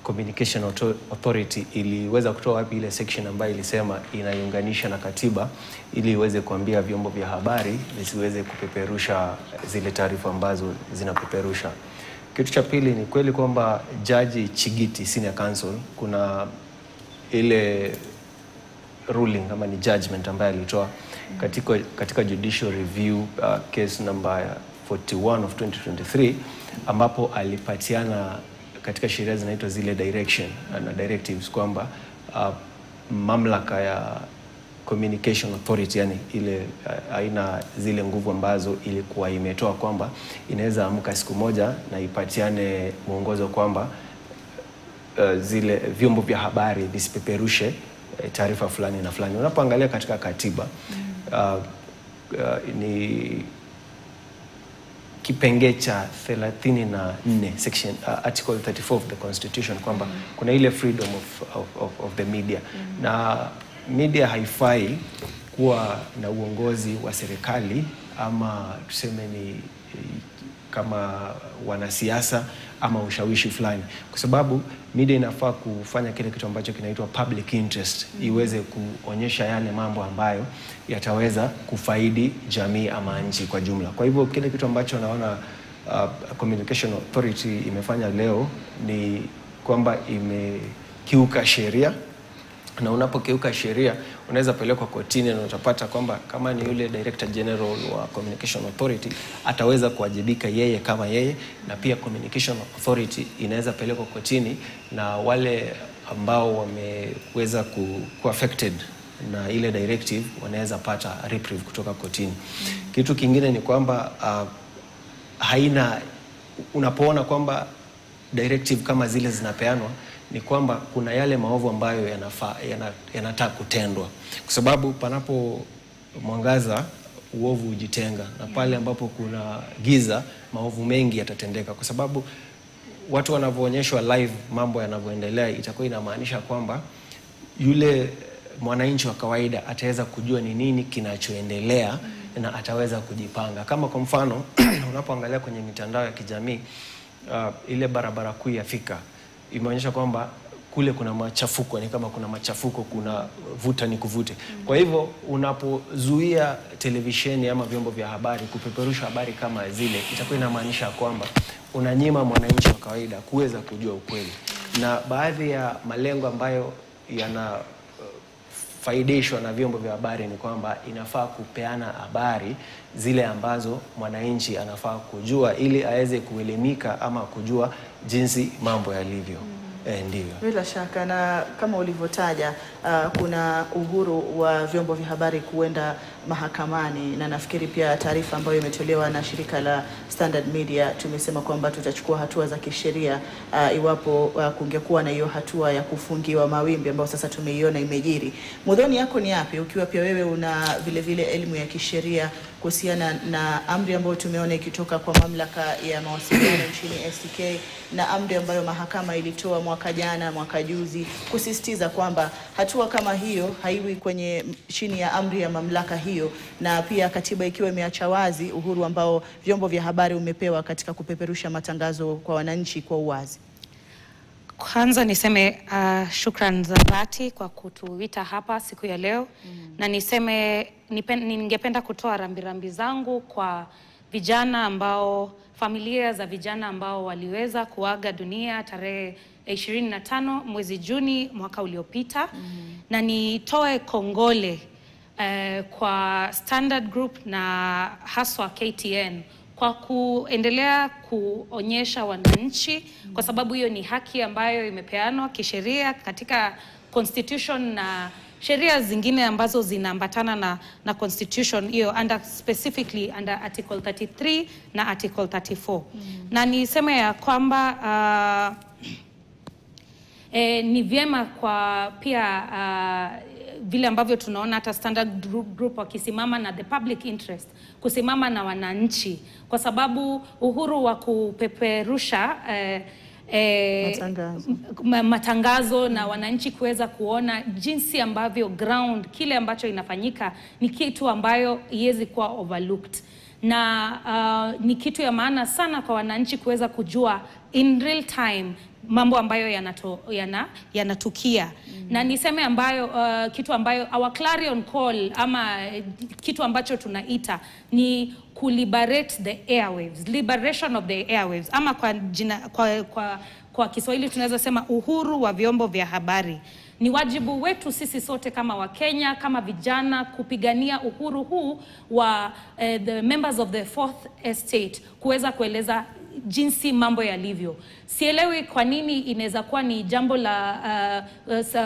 Communication Authority iliweza kutoa wapi ile section ambayo ilisema inaiunganisha na katiba ili iweze kuambia vyombo vya habari visiweze kupeperusha zile taarifa ambazo zinapeperusha. Kitu cha pili ni kweli kwamba Jaji Chigiti Senior Counsel, kuna ile ruling kama ni judgment ambayo alitoa katika judicial review case number 41 of 2023, ambapo alipatiana katika sheria zinaitwa zile direction na directives kwamba mamlaka ya Communication Authority, yani ile aina zile nguvu ambazo ilikuwa imetoa kwamba inaweza amka siku moja na ipatiane mwongozo kwamba zile vyombo vya habari visipeperushe taarifa fulani na fulani. Unapoangalia katika katiba ni kipengee cha 34 section article 34 of the constitution kwamba kuna ile freedom of the media, na media haifai kuwa na uongozi wa serikali ama tuseme ni kama wanasiasa ama ushawishi fulani, kwa sababu media inafaa kufanya kile kitu ambacho kinaitwa public interest, iweze kuonyesha yale mambo ambayo yataweza kufaidi jamii ama nchi kwa jumla. Kwa hivyo kile kitu ambacho naona Communication Authority imefanya leo ni kwamba imekiuka sheria, na unapokiuka sheria unaweza pelekwa kotini, na utapata kwamba kama ni yule Director General wa Communication Authority ataweza kuwajibika yeye kama yeye, na pia Communication Authority inaweza pelekwa kotini, na wale ambao wameweza ku affected na ile directive wanaweza pata reprieve kutoka kotini. Kitu kingine ni kwamba haina unapoona kwamba directive kama zile zinapeanwa, ni kwamba kuna yale maovu ambayo yanataka kutendwa, kwa sababu panapo mwangaza uovu hujitenga, na pale ambapo kuna giza maovu mengi yatatendeka, kwa sababu watu wanavyoonyeshwa live mambo yanavyoendelea, itakuwa inamaanisha kwamba yule mwananchi wa kawaida ataweza kujua ni nini kinachoendelea na ataweza kujipanga. Kama kwa mfano unapoangalia kwenye mitandao ya kijamii, ile barabara kuu ya Thika imeonyesha kwamba kule kuna machafuko, ni kama kuna machafuko, kuna vuta ni kuvute. Kwa hivyo unapozuia televisheni ama vyombo vya habari kupeperusha habari kama zile, itakuwa inamaanisha kwamba unanyima mwananchi wa kawaida kuweza kujua ukweli. Na baadhi ya malengo ambayo yanafaidishwa na vyombo vya habari ni kwamba inafaa kupeana habari zile ambazo mwananchi anafaa kujua, ili aweze kuelimika ama kujua jinsi mambo yalivyo. Ndivyo. Bila shaka, na kama ulivyotaja, kuna uhuru wa vyombo vya habari kuenda mahakamani, na nafikiri pia taarifa ambayo imetolewa na shirika la Standard Media tumesema kwamba tutachukua hatua za kisheria iwapo kungekuwa na hiyo hatua ya kufungiwa mawimbi ambayo sasa tumeiona imejiri. Mudhoni yako ni yapi, ukiwa pia wewe una vile elimu ya kisheria kuhusiana na amri ambayo tumeona ikitoka kwa mamlaka ya mawasiliano nchini STK, na amri ambayo mahakama ilitoa mwaka jana, mwaka juzi, kusisitiza kwamba hatua kama hiyo haiwi kwenye chini ya amri ya mamlaka hiyo, na pia katiba ikiwa imeacha wazi uhuru ambao vyombo vya habari umepewa katika kupeperusha matangazo kwa wananchi kwa uwazi? Kwanza niseme shukran za dhati kwa kutuita hapa siku ya leo. Na niseme ningependa kutoa rambirambi zangu kwa vijana ambao, familia za vijana ambao waliweza kuaga dunia tarehe 25 mwezi Juni mwaka uliopita. Na nitoe kongole kwa Standard Group na haswa KTN kwa kuendelea kuonyesha wananchi, kwa sababu hiyo ni haki ambayo imepeanwa kisheria katika constitution na sheria zingine ambazo zinaambatana na constitution hiyo, specifically under article 33 na article 34. Na niseme ya kwamba ni vyema kwa pia vile ambavyo tunaona hata Standard Group wakisimama na the public interest, kusimama na wananchi, kwa sababu uhuru wa kupeperusha matangazo na wananchi kuweza kuona jinsi ambavyo ground, kile ambacho inafanyika ni kitu ambayo iwezi kuwa overlooked. Na ni kitu ya maana sana kwa wananchi kuweza kujua in real time mambo ambayo yanatukia. Na niseme ambayo kitu ambayo our clarion call ama kitu ambacho tunaita ni liberate the airwaves, liberation of the airwaves, ama kwa Kiswahili tunaweza sema uhuru wa vyombo vya habari. Ni wajibu wetu sisi sote kama Wakenya, kama vijana, kupigania uhuru huu wa the members of the fourth estate kuweza kueleza jinsi mambo yalivyo. Sielewi kwa nini inaweza kuwa ni jambo la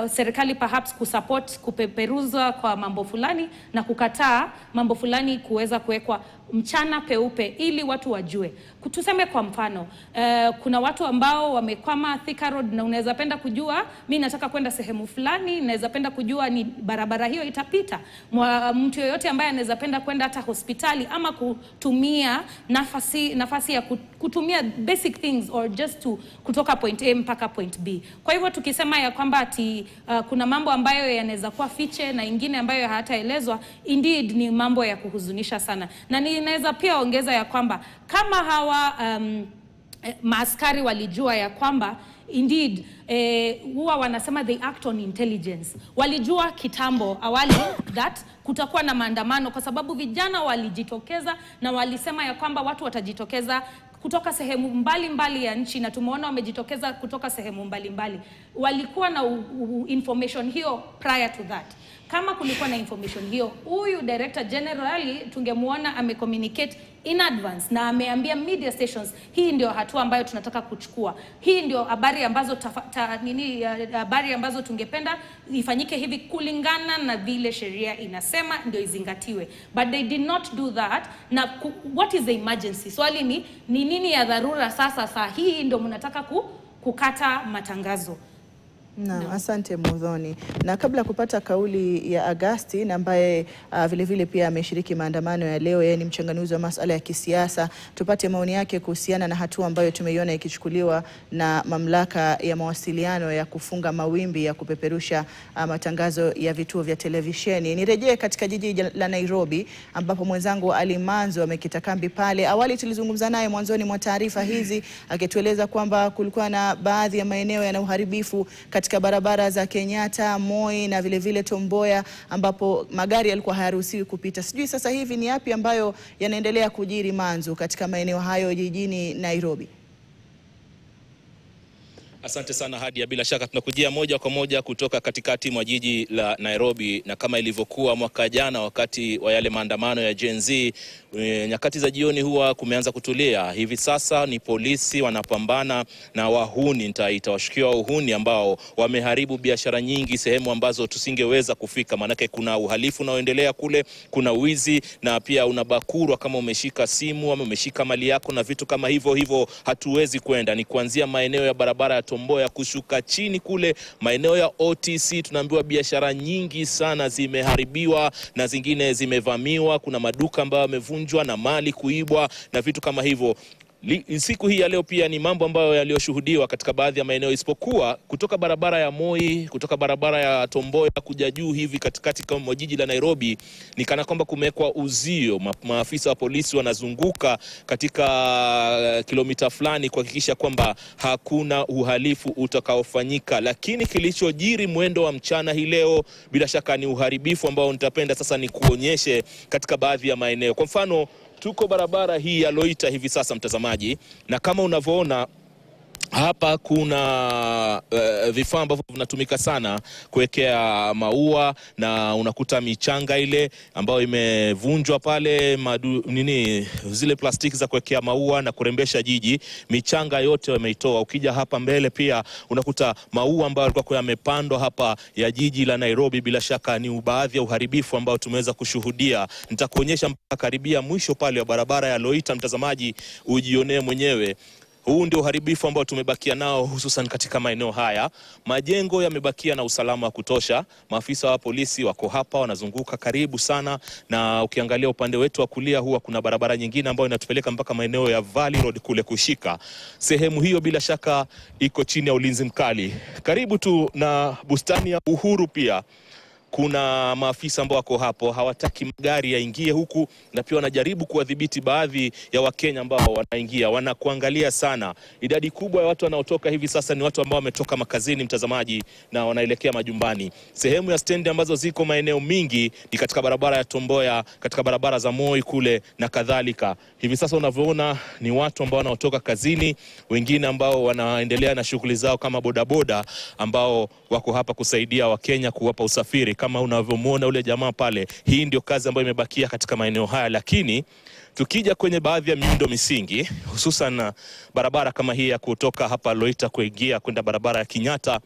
serikali perhaps kusupport kupeperuza kwa mambo fulani na kukataa mambo fulani kuweza kuwekwa mchana peupe ili watu wajue. Tuseme kwa mfano, kuna watu ambao wamekwama Thika Road na unaweza penda kujua, mimi nataka kwenda sehemu fulani, naweza penda kujua ni barabara hiyo itapita. Mtu yoyote ambaye anaweza penda kwenda hata hospitali ama kutumia nafasi ya kutumia basic things or just to kutoka point A mpaka point B. Kwa hivyo tukisema ya kwamba ati kuna mambo ambayo yanaweza kuwa fiche na ingine ambayo hataelezwa, indeed ni mambo ya kuhuzunisha sana. Na ninaweza pia ongeza ya kwamba kama hawa maaskari walijua ya kwamba indeed huwa wanasema they act on intelligence. Walijua kitambo awali that kutakuwa na maandamano, kwa sababu vijana walijitokeza na walisema ya kwamba watu watajitokeza kutoka sehemu mbali ya nchi, na tumeona wamejitokeza kutoka sehemu mbali. Walikuwa na information hiyo prior to that. Kama kulikuwa na information hiyo, huyu Director General tungemuona amecommunicate in advance, na ameambia media stations hii ndio hatua ambayo tunataka kuchukua. Hii ndio habari ambazo habari ambazo tungependa ifanyike hivi kulingana na vile sheria inasema ndio izingatiwe. But they did not do that. Na what is the emergency? Swali ni nini ya dharura sasa saa hii ndio mnataka kukata matangazo? Na asante Muthoni. Na kabla kupata kauli ya Agasti na ambaye vile vile pia ameshiriki maandamano ya leo, yeye ni mchanganuzi wa masuala ya kisiasa, tupate maoni yake kuhusiana na hatua ambayo tumeiona ikichukuliwa na mamlaka ya mawasiliano ya kufunga mawimbi ya kupeperusha matangazo ya vituo vya televisheni. Nirejee katika jiji la Nairobi ambapo mwenzangu Ali Manzo amekita kambi pale. Awali tulizungumza naye mwanzoni mwa taarifa hizi akitueleza kwamba kulikuwa na baadhi ya maeneo yana uharibifu katika barabara za Kenyatta, Moi na vile vile Tom Mboya ambapo magari yalikuwa hayaruhusiwi kupita. Sijui sasa hivi ni yapi ambayo yanaendelea kujiri Manzo katika maeneo hayo jijini Nairobi? Asante sana Hadia, bila shaka tunakujia moja kwa moja kutoka katikati mwa jiji la Nairobi, na kama ilivyokuwa mwaka jana wakati wa yale maandamano ya Gen Z, nyakati za jioni huwa kumeanza kutulia. Hivi sasa ni polisi wanapambana na wahuni, nitaita washukiwa uhuni ambao wameharibu biashara nyingi sehemu ambazo tusingeweza kufika. Manake kuna uhalifu unaoendelea kule, kuna wizi na pia unabakurwa kama umeshika simu ama umeshika mali yako na vitu kama hivyo hatuwezi kwenda. Ni kuanzia maeneo ya barabara ya Tom Mboya kushuka chini kule maeneo ya OTC, tunaambiwa biashara nyingi sana zimeharibiwa na zingine zimevamiwa. Kuna maduka ambayo yamevunjwa na mali kuibwa na vitu kama hivyo. Siku hii ya leo pia ni mambo ambayo yaliyoshuhudiwa katika baadhi ya maeneo, isipokuwa kutoka barabara ya Moi, kutoka barabara ya Tom Mboya kuja juu hivi katikati mwa jiji la Nairobi, ni kana kwamba kumewekwa uzio. Maafisa wa polisi wanazunguka katika kilomita fulani kuhakikisha kwamba hakuna uhalifu utakaofanyika. Lakini kilichojiri mwendo wa mchana hii leo bila shaka ni uharibifu ambao nitapenda sasa ni kuonyeshe katika baadhi ya maeneo. Kwa mfano, tuko barabara hii ya Loita hivi sasa mtazamaji, na kama unavyoona hapa kuna vifaa ambavyo vinatumika sana kuwekea maua, na unakuta michanga ile ambayo imevunjwa pale, zile plastiki za kuwekea maua na kurembesha jiji, michanga yote wameitoa. Ukija hapa mbele pia unakuta maua ambayo yalikuwa yamepandwa hapa ya jiji la Nairobi. Bila shaka ni baadhi ya uharibifu ambao tumeweza kushuhudia. Nitakuonyesha mpaka karibia mwisho pale wa barabara ya Loita mtazamaji, ujionee mwenyewe. Huu ndio uharibifu ambao tumebakia nao hususan katika maeneo haya. Majengo yamebakia na usalama wa kutosha. Maafisa wa polisi wako hapa wanazunguka karibu sana, na ukiangalia upande wetu wa kulia huwa kuna barabara nyingine ambayo inatupeleka mpaka maeneo ya Valley Road kule kushika. Sehemu hiyo bila shaka iko chini ya ulinzi mkali. Karibu tu na bustani ya Uhuru pia kuna maafisa ambao wako hapo, hawataki magari yaingie huku, na pia wanajaribu kuwadhibiti baadhi ya Wakenya ambao wanaingia. Wanakuangalia sana. Idadi kubwa ya watu wanaotoka hivi sasa ni watu ambao wametoka makazini mtazamaji, na wanaelekea majumbani. Sehemu ya stendi ambazo ziko maeneo mingi ni katika barabara ya Tom Mboya, katika barabara za Moi kule na kadhalika. Hivi sasa unavyoona ni watu ambao wanaotoka kazini, wengine ambao wanaendelea na shughuli zao kama bodaboda ambao wako hapa kusaidia Wakenya kuwapa usafiri. Kama unavyomuona ule jamaa pale, hii ndio kazi ambayo imebakia katika maeneo haya. Lakini tukija kwenye baadhi ya miundo misingi, hususan barabara kama hii ya kutoka hapa Loita kuingia kwenda barabara ya Kenyatta,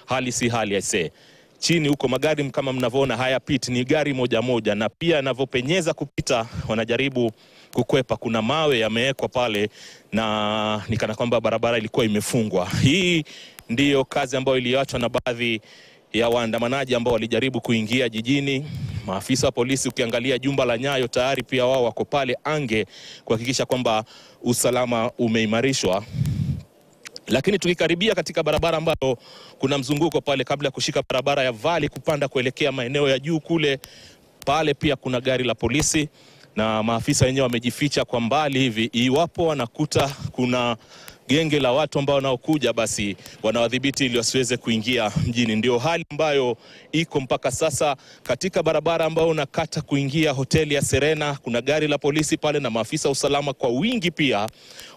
hali si hali aisee. Chini huko magari kama mnavyoona hayapiti, ni gari moja moja, na pia yanavyopenyeza kupita wanajaribu kukwepa. Kuna mawe yamewekwa pale na nikana kwamba barabara ilikuwa imefungwa. Hii ndiyo kazi ambayo iliachwa na baadhi ya waandamanaji ambao walijaribu kuingia jijini. Maafisa wa polisi, ukiangalia jumba la Nyayo tayari pia wao wako pale ange kuhakikisha kwamba usalama umeimarishwa. Lakini tukikaribia katika barabara ambayo kuna mzunguko pale kabla ya kushika barabara ya Valley kupanda kuelekea maeneo ya juu kule, pale pia kuna gari la polisi na maafisa wenyewe wamejificha kwa mbali hivi. Iwapo wanakuta kuna genge la watu ambao wanaokuja, basi wanawadhibiti ili wasiweze kuingia mjini. Ndio hali ambayo iko mpaka sasa katika barabara ambayo unakata kuingia hoteli ya Serena. Kuna gari la polisi pale na maafisa usalama kwa wingi pia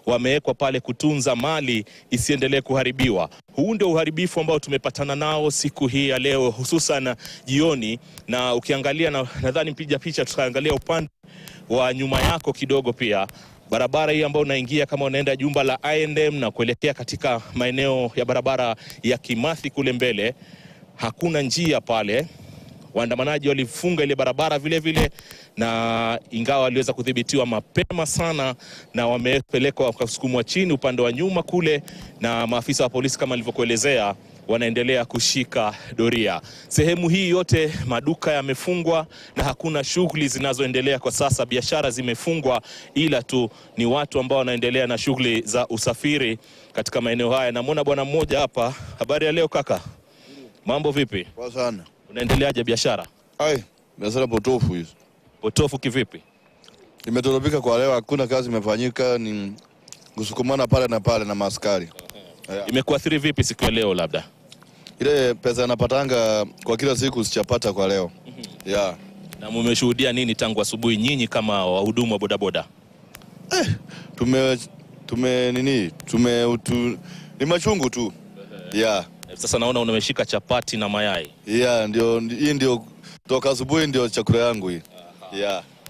wamewekwa pale kutunza mali isiendelee kuharibiwa. Huu ndio uharibifu ambao tumepatana nao siku hii ya leo, hususan jioni. Na ukiangalia nadhani mpiga picha tutaangalia upande wa nyuma yako kidogo pia, barabara hii ambayo unaingia kama unaenda jumba la I&M na kuelekea katika maeneo ya barabara ya Kimathi kule mbele, hakuna njia pale. Waandamanaji walifunga ile barabara vile vile, na ingawa waliweza kudhibitiwa mapema sana na wamepelekwa kusukumwa chini upande wa nyuma kule, na maafisa wa polisi kama nilivyokuelezea wanaendelea kushika doria. Sehemu hii yote maduka yamefungwa na hakuna shughuli zinazoendelea kwa sasa. Biashara zimefungwa, ila tu ni watu ambao wanaendelea na shughuli za usafiri katika maeneo haya. Namuona bwana mmoja hapa. Habari ya leo kaka? Mambo vipi? Poa sana. Unaendeleaje biashara? Biashara potofu hizo. Potofu kivipi? Imetolobika kwa leo, hakuna kazi imefanyika, ni kusukumana pale na pale na maaskari. Imekuathiri vipi siku ya leo labda? Ile pesa napatanga kwa kila siku sichapata kwa leo. Na mmeshuhudia nini tangu asubuhi nyinyi kama wahudumu wa bodaboda? Ni machungu tu. Sasa naona umeshika chapati na mayai. Hii ndio toka asubuhi ndio chakula yangu hii.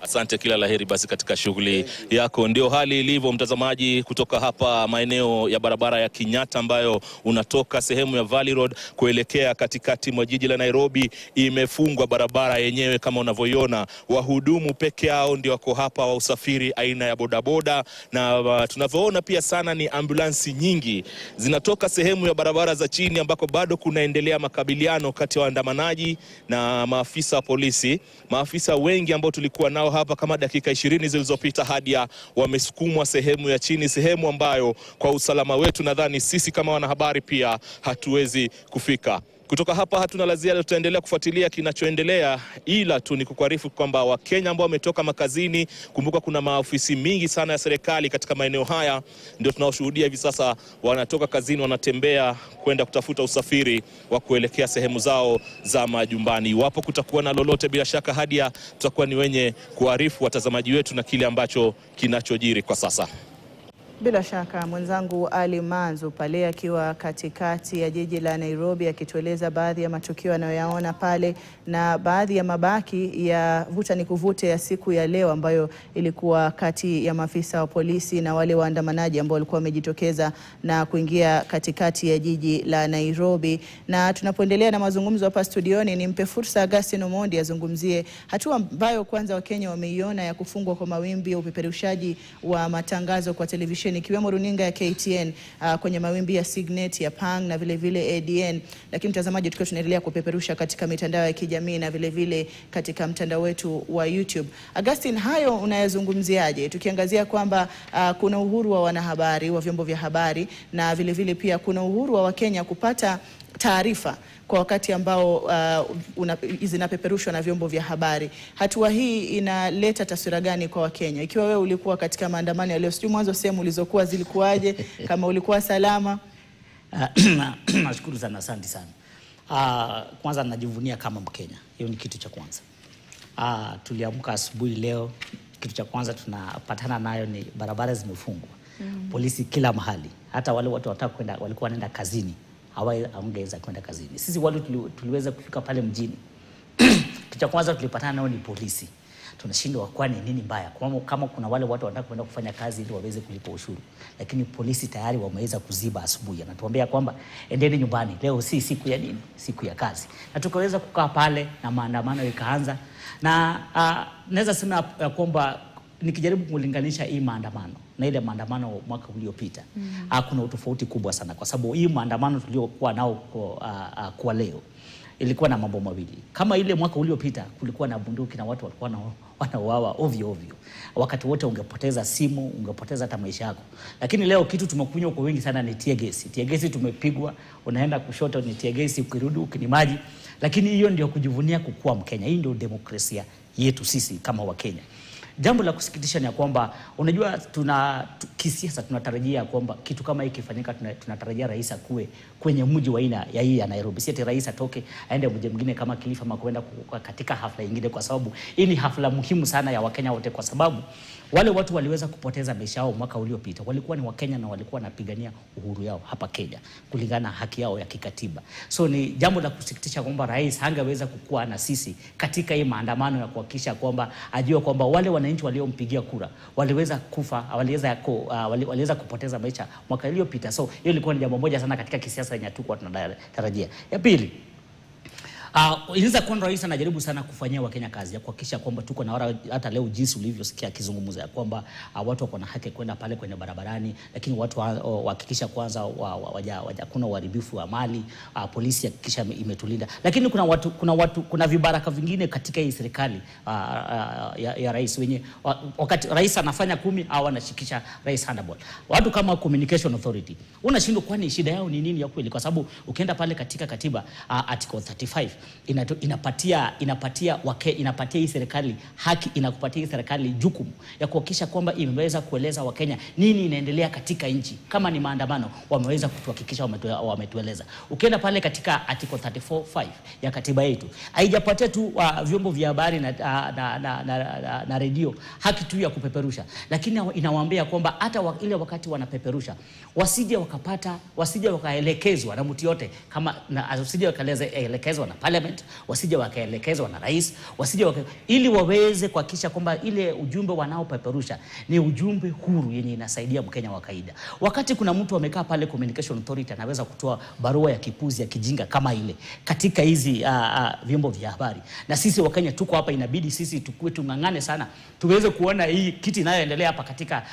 Asante, kila laheri basi katika shughuli yako. Ndio hali ilivyo mtazamaji, kutoka hapa maeneo ya barabara ya Kenyatta ambayo unatoka sehemu ya Valley Road kuelekea katikati mwa jiji la Nairobi. Imefungwa barabara yenyewe kama unavyoiona. Wahudumu peke yao ndio wako hapa wa usafiri aina ya bodaboda, na tunavyoona pia sana ni ambulansi nyingi zinatoka sehemu ya barabara za chini ambako bado kunaendelea makabiliano kati ya waandamanaji na maafisa wa polisi. Maafisa wengi ambao tulikuwa nao hapa kama dakika 20 zilizopita hadi wamesukumwa sehemu ya chini, sehemu ambayo kwa usalama wetu nadhani sisi kama wanahabari pia hatuwezi kufika. Kutoka hapa hatuna la ziada, tutaendelea kufuatilia kinachoendelea, ila tu ni kukuarifu kwamba Wakenya ambao wametoka makazini, kumbuka kuna maofisi mingi sana ya serikali katika maeneo haya, ndio tunaoshuhudia hivi sasa wanatoka kazini, wanatembea kwenda kutafuta usafiri wa kuelekea sehemu zao za majumbani. Iwapo kutakuwa na lolote, bila shaka Hadia tutakuwa ni wenye kuarifu watazamaji wetu na kile ambacho kinachojiri kwa sasa. Bila shaka mwenzangu Ali Manzu pale akiwa katikati ya jiji la Nairobi akitueleza baadhi ya matukio anayoyaona pale na baadhi ya mabaki ya vuta ni kuvute ya siku ya leo ambayo ilikuwa kati ya maafisa wa polisi na wale waandamanaji ambao walikuwa wamejitokeza na kuingia katikati ya jiji la Nairobi. Na tunapoendelea na mazungumzo hapa studioni, nimpe fursa Augustine Omondi azungumzie hatua ambayo kwanza Wakenya wameiona ya kufungwa kwa mawimbi ya upeperushaji wa matangazo kwa televisheni ikiwemo runinga ya KTN kwenye mawimbi ya Signet, ya Pang na vile vile ADN. Lakini mtazamaji, tukiwa tunaendelea kupeperusha katika mitandao ya kijamii na vile vile katika mtandao wetu wa YouTube. Augustine, hayo unayazungumziaje? Tukiangazia kwamba kuna uhuru wa wanahabari, wa vyombo vya habari, na vile vile pia kuna uhuru wa Wakenya kupata taarifa kwa wakati ambao zinapeperushwa na vyombo vya habari. Hatua hii inaleta taswira gani kwa Wakenya? Ikiwa wewe ulikuwa katika maandamano ya leo, sijui mwanzo sehemu ulizokuwa zilikuwaje, kama ulikuwa salama? Nashukuru sana, asante sana. Kwanza najivunia kama Mkenya. Hiyo ni kitu cha kwanza. Tuliamka asubuhi leo, kitu cha kwanza tunapatana nayo ni barabara zimefungwa. Polisi kila mahali. Hata wale watu walikuwa wanaenda kazini, hawangeweza kwenda kazini. Sisi wale tuliweza kufika pale mjini. Kitu cha kwanza tulipatana nao ni polisi. Tunashindwa kwa nini mbaya? Kama kuna wale watu wanataka kwenda kufanya kazi ili waweze kulipa ushuru. Lakini polisi tayari wameweza kuziba asubuhi. Anatuambia kwamba endeni nyumbani. Leo si siku ya nini? Siku ya kazi. Na tukaweza kukaa pale na maandamano ikaanza. Na naweza sema kwamba nikijaribu kulinganisha hii maandamano na ile maandamano mwaka uliopita, kuna utofauti kubwa sana, kwa sababu hii maandamano tuliokuwa nao kwa leo ilikuwa na mambo mawili. Kama ile mwaka uliopita kulikuwa na bunduki na watu walikuwa wanauawa ovyo ovyo, wakati wote ungepoteza simu, ungepoteza hata maisha yako. Lakini leo kitu tumekunywa kwa wingi sana ni tear gas. Tear gas tumepigwa, unaenda kushoto ni tear gas, ukirudi ukini maji. Lakini hiyo ndio kujivunia kukuwa Mkenya. Hii ndio demokrasia yetu sisi kama Wakenya. Jambo la kusikitisha ni kwamba unajua kisiasa tunatarajia kwamba kitu kama hiki kifanyika, tunatarajia rais akue kwenye mji wa aina ya hii ya Nairobi. Si ati rais atoke aende mji mwingine kama Kilifi ama kwenda katika hafla nyingine, kwa sababu hii ni hafla muhimu sana ya Wakenya wote, kwa sababu Wale watu waliweza kupoteza maisha yao mwaka uliopita walikuwa ni Wakenya na walikuwa wanapigania uhuru yao hapa Kenya kulingana na haki yao ya kikatiba. So ni jambo la kusikitisha kwamba rais hangeweza kukua na sisi katika hii maandamano ya kuhakikisha kwamba ajue kwamba wale wananchi waliompigia kura waliweza kufa, waliweza kupoteza maisha mwaka uliopita. So hiyo ilikuwa ni jambo moja sana katika kisiasa yenye tulikuwa tunatarajia. Ya pili, inaweza kuwa rais anajaribu sana kufanyia Wakenya kazi ya kuhakikisha kwamba tuko na hata leo jinsi ulivyosikia akizungumza ya kwamba watu wako na haki kwenda pale kwenye barabarani, lakini watu wahakikisha kwanza kuna uharibifu wa mali, polisi hakikisha imetulinda. Lakini kuna vibaraka vingine katika hii serikali ya rais wenye wakati rais anafanya 10 au anashikisha rais handball. Watu kama Communication Authority unashindwa kwani shida yao ni nini ya kweli, kwa sababu ukienda pale katika katiba article 35 inapatia hii serikali haki, inakupatia hii serikali jukumu ya kuhakikisha kwamba imeweza kueleza Wakenya nini inaendelea katika nchi. Kama ni maandamano wameweza kutuhakikisha wametueleza. Ukienda pale katika article 34(5) ya katiba yetu haijapatia tu vyombo vya habari na redio haki tu ya kupeperusha, lakini inawaambia kwamba hata ile wakati wanapeperusha wasije wakaelekezwa na mtu yote, kama wasije wakaelekezwa na parliament, wasije wakaelekezwa na rais, ili waweze kuhakikisha kwamba ile ujumbe wanaopeperusha ni ujumbe huru yenye inasaidia Mkenya wa kawaida. Wakati kuna mtu amekaa pale Communication Authority anaweza kutoa barua ya kipuzi ya kijinga kama ile katika hizi vyombo vya habari, na sisi Wakenya tuko hapa, inabidi sisi tukue tungangane sana tuweze kuona hii kitu inayoendelea hapa katika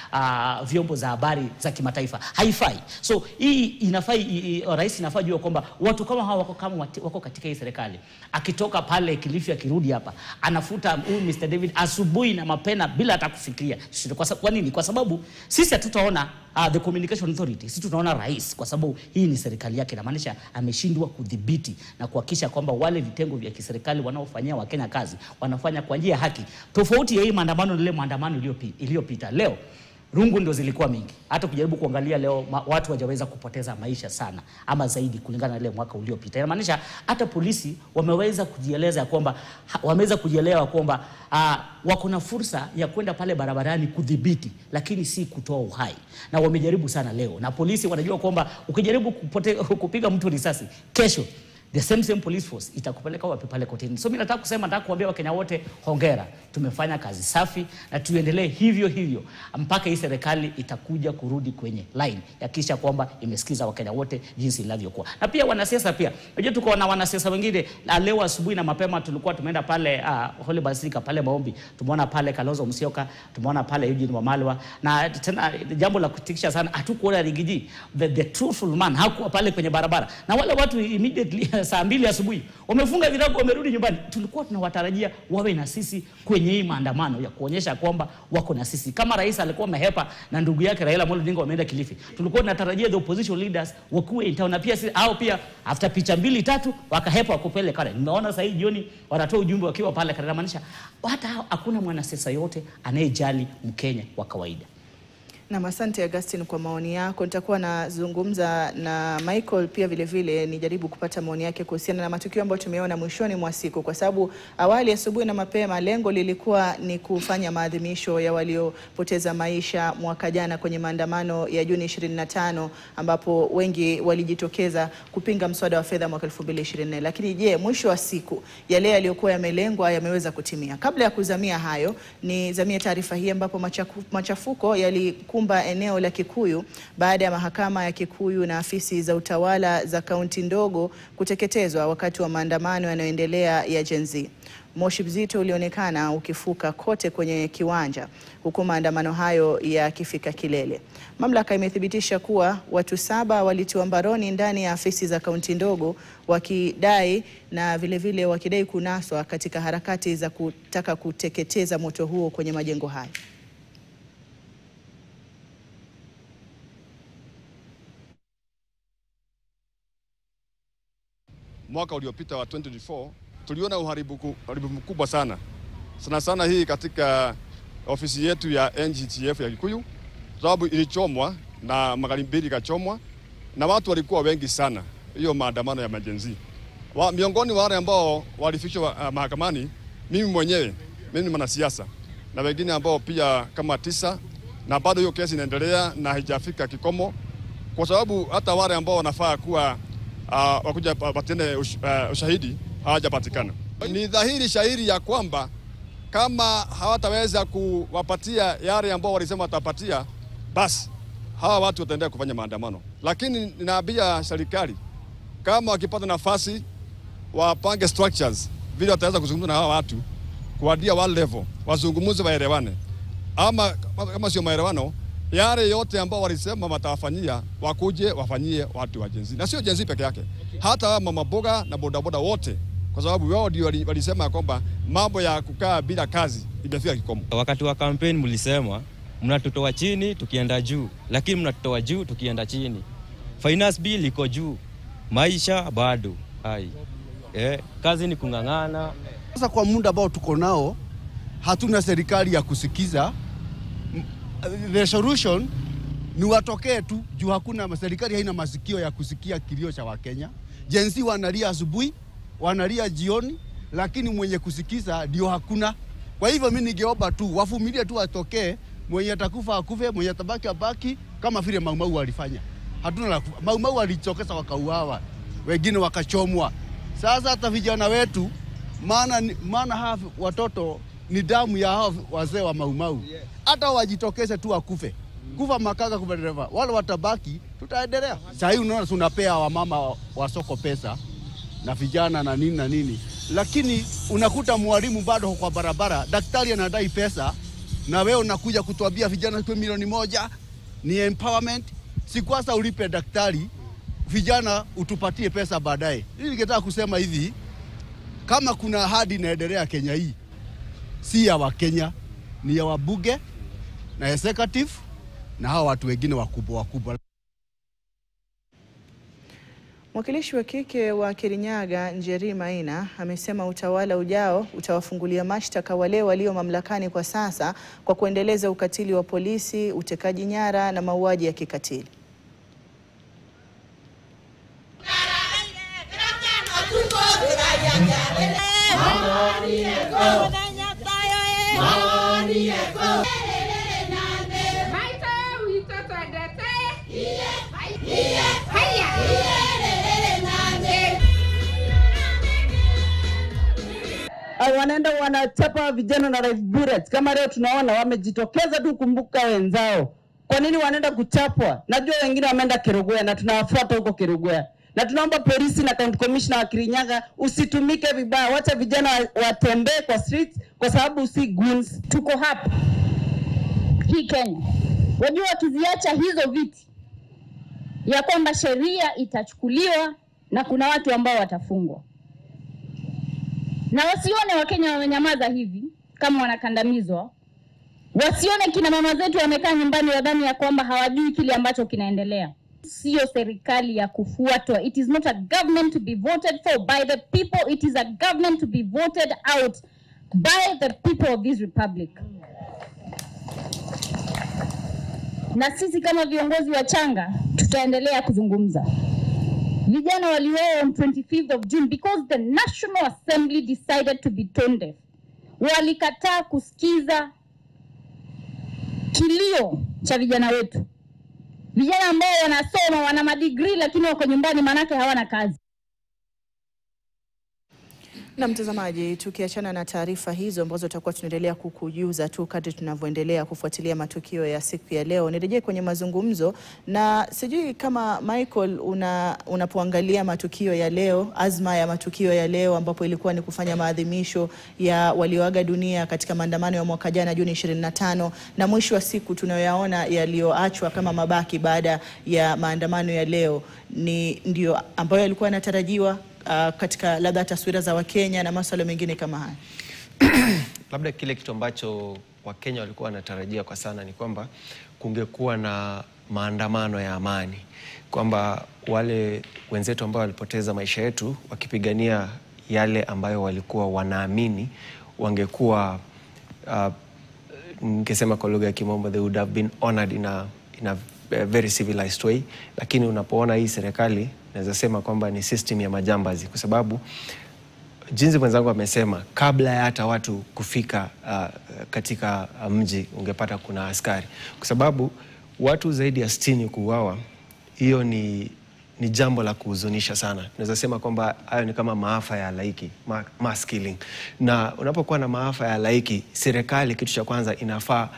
vyombo za habari za kimataifa haifai. So hii rais inafaa jua kwamba watu kama hawa wako katika hii serikali. Akitoka pale Kilifi akirudi hapa anafuta huyu Mr. David asubuhi na mapena bila hata kufikiria. Kwa nini? Kwa sababu sisi hatutaona the Communication Authority, sisi tunaona rais, kwa sababu hii ni serikali yake, na maanisha ameshindwa kudhibiti na kuhakikisha kwamba wale vitengo vya kiserikali wanaofanyia Wakenya kazi wanafanya kwa njia haki. Tofauti ya hii maandamano ile maandamano iliyopita. Leo rungu ndio zilikuwa mingi. Hata kujaribu kuangalia leo watu wajaweza kupoteza maisha sana ama zaidi kulingana na ile mwaka uliopita. Inamaanisha hata polisi wameweza kujieleza kwamba wako na fursa ya kwenda pale barabarani kudhibiti, lakini si kutoa uhai. Na wamejaribu sana leo. Na polisi wanajua kwamba ukijaribu kupiga mtu risasi, kesho the same police force itakupeleka wapi pale kotini. So mimi nataka kuambia Wakenya wote hongera. Tumefanya kazi safi na tuendelee hivyo mpaka hii serikali itakuja kurudi kwenye line ya kisha kwamba imesikiza Wakenya wote jinsi inavyokuwa. Na pia wanasiasa pia. Unajua tuko na wanasiasa wengine. Leo asubuhi na mapema tulikuwa tumeenda pale Holy Basilica pale maombi. Tumeona pale Kalonzo Musyoka, tumeona pale Eugene Wamalwa, na tena jambo la kutikisha sana hatukuona Rigiji the truthful man hakuwa pale kwenye barabara. Na wale watu immediately saa 2 asubuhi wamefunga virago wamerudi nyumbani. Tulikuwa tunawatarajia wawe na sisi kwenye hii maandamano ya kuonyesha kwamba wako na sisi. Kama rais alikuwa mehepa na ndugu yake Raila Amolo Odinga wameenda Kilifi, tulikuwa tunatarajia the opposition leaders wakuwe in town, na pia pia after picha 2-3 wakahepa wakupele kale. Nimeona sasa hii jioni wanatoa ujumbe wakiwa pale kale, maanisha hata hakuna mwanasiasa yote anayejali Mkenya wa kawaida. Na asante Augustine kwa maoni yako. Nitakuwa nazungumza na Michael pia vile nijaribu kupata maoni yake kuhusiana na matukio ambayo tumeona mwishoni mwa siku, kwa sababu awali asubuhi na mapema lengo lilikuwa ni kufanya maadhimisho ya waliopoteza maisha mwaka jana kwenye maandamano ya Juni 25, ambapo wengi walijitokeza kupinga mswada wa fedha mwaka 2024. Lakini je, mwisho wa siku yale yaliyokuwa yamelengwa yameweza kutimia? Kabla ya kuzamia hayo, ni zamia taarifa hii ambapo machafuko yalikumba eneo la Kikuyu baada ya mahakama ya Kikuyu na afisi za utawala za kaunti ndogo kuteketezwa wakati wa maandamano yanayoendelea ya Gen Z. Moshi mzito ulionekana ukifuka kote kwenye kiwanja huku maandamano hayo yakifika kilele. Mamlaka imethibitisha kuwa watu 7 walitiwa mbaroni ndani ya afisi za kaunti ndogo wakidai kunaswa katika harakati za kutaka kuteketeza moto huo kwenye majengo hayo. Mwaka uliopita wa 2024 tuliona uharibu mkubwa sana hii katika ofisi yetu ya NGTF ya Kikuyu, sababu ilichomwa na magari 2 kachomwa na watu walikuwa wengi sana hiyo maandamano ya majenzi. Miongoni wa wale ambao walifikishwa mahakamani, mimi ni mwanasiasa na wengine ambao pia kama 9, na bado hiyo kesi inaendelea na haijafika kikomo, kwa sababu hata wale ambao wanafaa kuwa wakuja patene ushahidi hawajapatikana. Ni dhahiri shahiri ya kwamba kama hawataweza kuwapatia yale ambao walisema watapatia, basi hawa watu wataendelea kufanya maandamano. Lakini ninaambia serikali, kama wakipata nafasi wapange structures vile wataweza kuzungumza na hawa watu kuwadia one level, wazungumuze waelewane. Ama kama sio maelewano, yale yote ambao walisema watawafanyia, wakuje wafanyie watu wa Gen Z. Na sio Gen Z peke yake, hata mama boga na bodaboda wote, kwa sababu wao ndio walisema kwamba mambo ya kukaa bila kazi imefika kikomo. Wakati wa kampeni mlisema mnatutoa chini tukienda juu, lakini mnatutoa juu tukienda chini. Finance bill iko juu, maisha bado hai. Kazi ni kung'ang'ana. Sasa kwa muda ambao tuko nao, hatuna serikali ya kusikiza. The solution ni watokee tu, juu hakuna serikali, haina masikio ya kusikia kilio cha Wakenya. Gen Z wanalia asubuhi, wanalia jioni, lakini mwenye kusikiza ndio hakuna. Kwa hivyo mimi ningeomba tu wavumilie tu, watokee, mwenye atakufa akufe, mwenye atabaki abaki, kama vile Mau Mau walifanya. Hatuna Mau Mau walichokesa wakauawa, wengine wakachomwa. Sasa hata vijana wetu, maana hawa watoto ni damu ya hao wazee wa Mau Mau. Hata wajitokeze tu akufe. Kufa makaka, kufa dereva. Wale watabaki, tutaendelea. Sasa hivi unaona tunapea wamama wa soko pesa na vijana na nini. Lakini unakuta mwalimu bado kwa barabara, daktari anadai pesa, na wewe unakuja kutuambia vijana kwa milioni 1 ni empowerment. Si kwanza ulipe daktari, vijana utupatie pesa baadaye. Hili ningetaka kusema hivi, kama kuna ahadi inaendelea Kenya hii, si ya Wakenya, ni ya wabunge na executive na hao watu wengine wakubwa. Mwakilishi wa kike wa Kirinyaga, Njeri Maina, amesema utawala ujao utawafungulia mashtaka wale walio mamlakani kwa sasa kwa kuendeleza ukatili wa polisi, utekaji nyara na mauaji ya kikatili. Wanaenda wanachapa vijana na live bullets. Kama leo tunaona wamejitokeza tu kumbuka wenzao. Kwa nini wanaenda kuchapwa? Najua wengine wameenda Kerugoya na tunawafuata huko Kerugoya. Na tunaomba polisi na county commissioner wa Kirinyaga usitumike vibaya. Wacha vijana watembee kwa streets kwa sababu si goons. Tuko hapa hii Kenya. Wajua wakiziacha hizo viti ya kwamba sheria itachukuliwa na kuna watu ambao watafungwa. Na wasione Wakenya wamenyamaza hivi kama wanakandamizwa. Wasione kina mama zetu wamekaa nyumbani wadhani ya kwamba hawajui kile ambacho kinaendelea. Sio serikali ya kufuatwa. It is not a government to be voted for by the people. It is a government to be voted out by the people of this republic. Na sisi kama viongozi wa changa tutaendelea kuzungumza. Vijana waliuawa on 25th of June because the National Assembly decided to be tone deaf. Walikataa kusikiza kilio cha vijana wetu. Vijana ambao wanasoma, wana madigrii lakini wako nyumbani manake hawana kazi. Na mtazamaji, tukiachana na taarifa hizo ambazo tutakuwa tunaendelea kukujuza tu kadri tunavyoendelea kufuatilia matukio ya siku ya leo, nirejee kwenye mazungumzo. Na sijui kama Michael unapoangalia matukio ya leo, azma ya matukio ya leo ambapo ilikuwa ni kufanya maadhimisho ya walioaga dunia katika maandamano ya mwaka jana Juni 25, na mwisho wa siku tunayoyaona yaliyoachwa kama mabaki baada ya maandamano ya leo ndio ambayo yalikuwa yanatarajiwa katika labda taswira za Wakenya na masuala mengine kama haya. Labda kile kitu ambacho Wakenya walikuwa wanatarajia kwa sana ni kwamba kungekuwa na maandamano ya amani, kwamba wale wenzetu ambao walipoteza maisha yetu wakipigania yale ambayo walikuwa wanaamini wangekuwa ningesema kwa lugha ya Kimombo, they would have been honored in a very civilized way. Lakini unapoona hii serikali, naweza sema kwamba ni system ya majambazi, kwa sababu jinsi mwenzangu amesema, kabla ya hata watu kufika katika mji ungepata kuna askari, kwa sababu watu zaidi ya 60 kuuawa, hiyo ni jambo la kuhuzunisha sana. Tunaweza sema kwamba hayo ni kama maafa ya halaiki, mass killing. Na unapokuwa na maafa ya halaiki, serikali kitu cha kwanza inafaa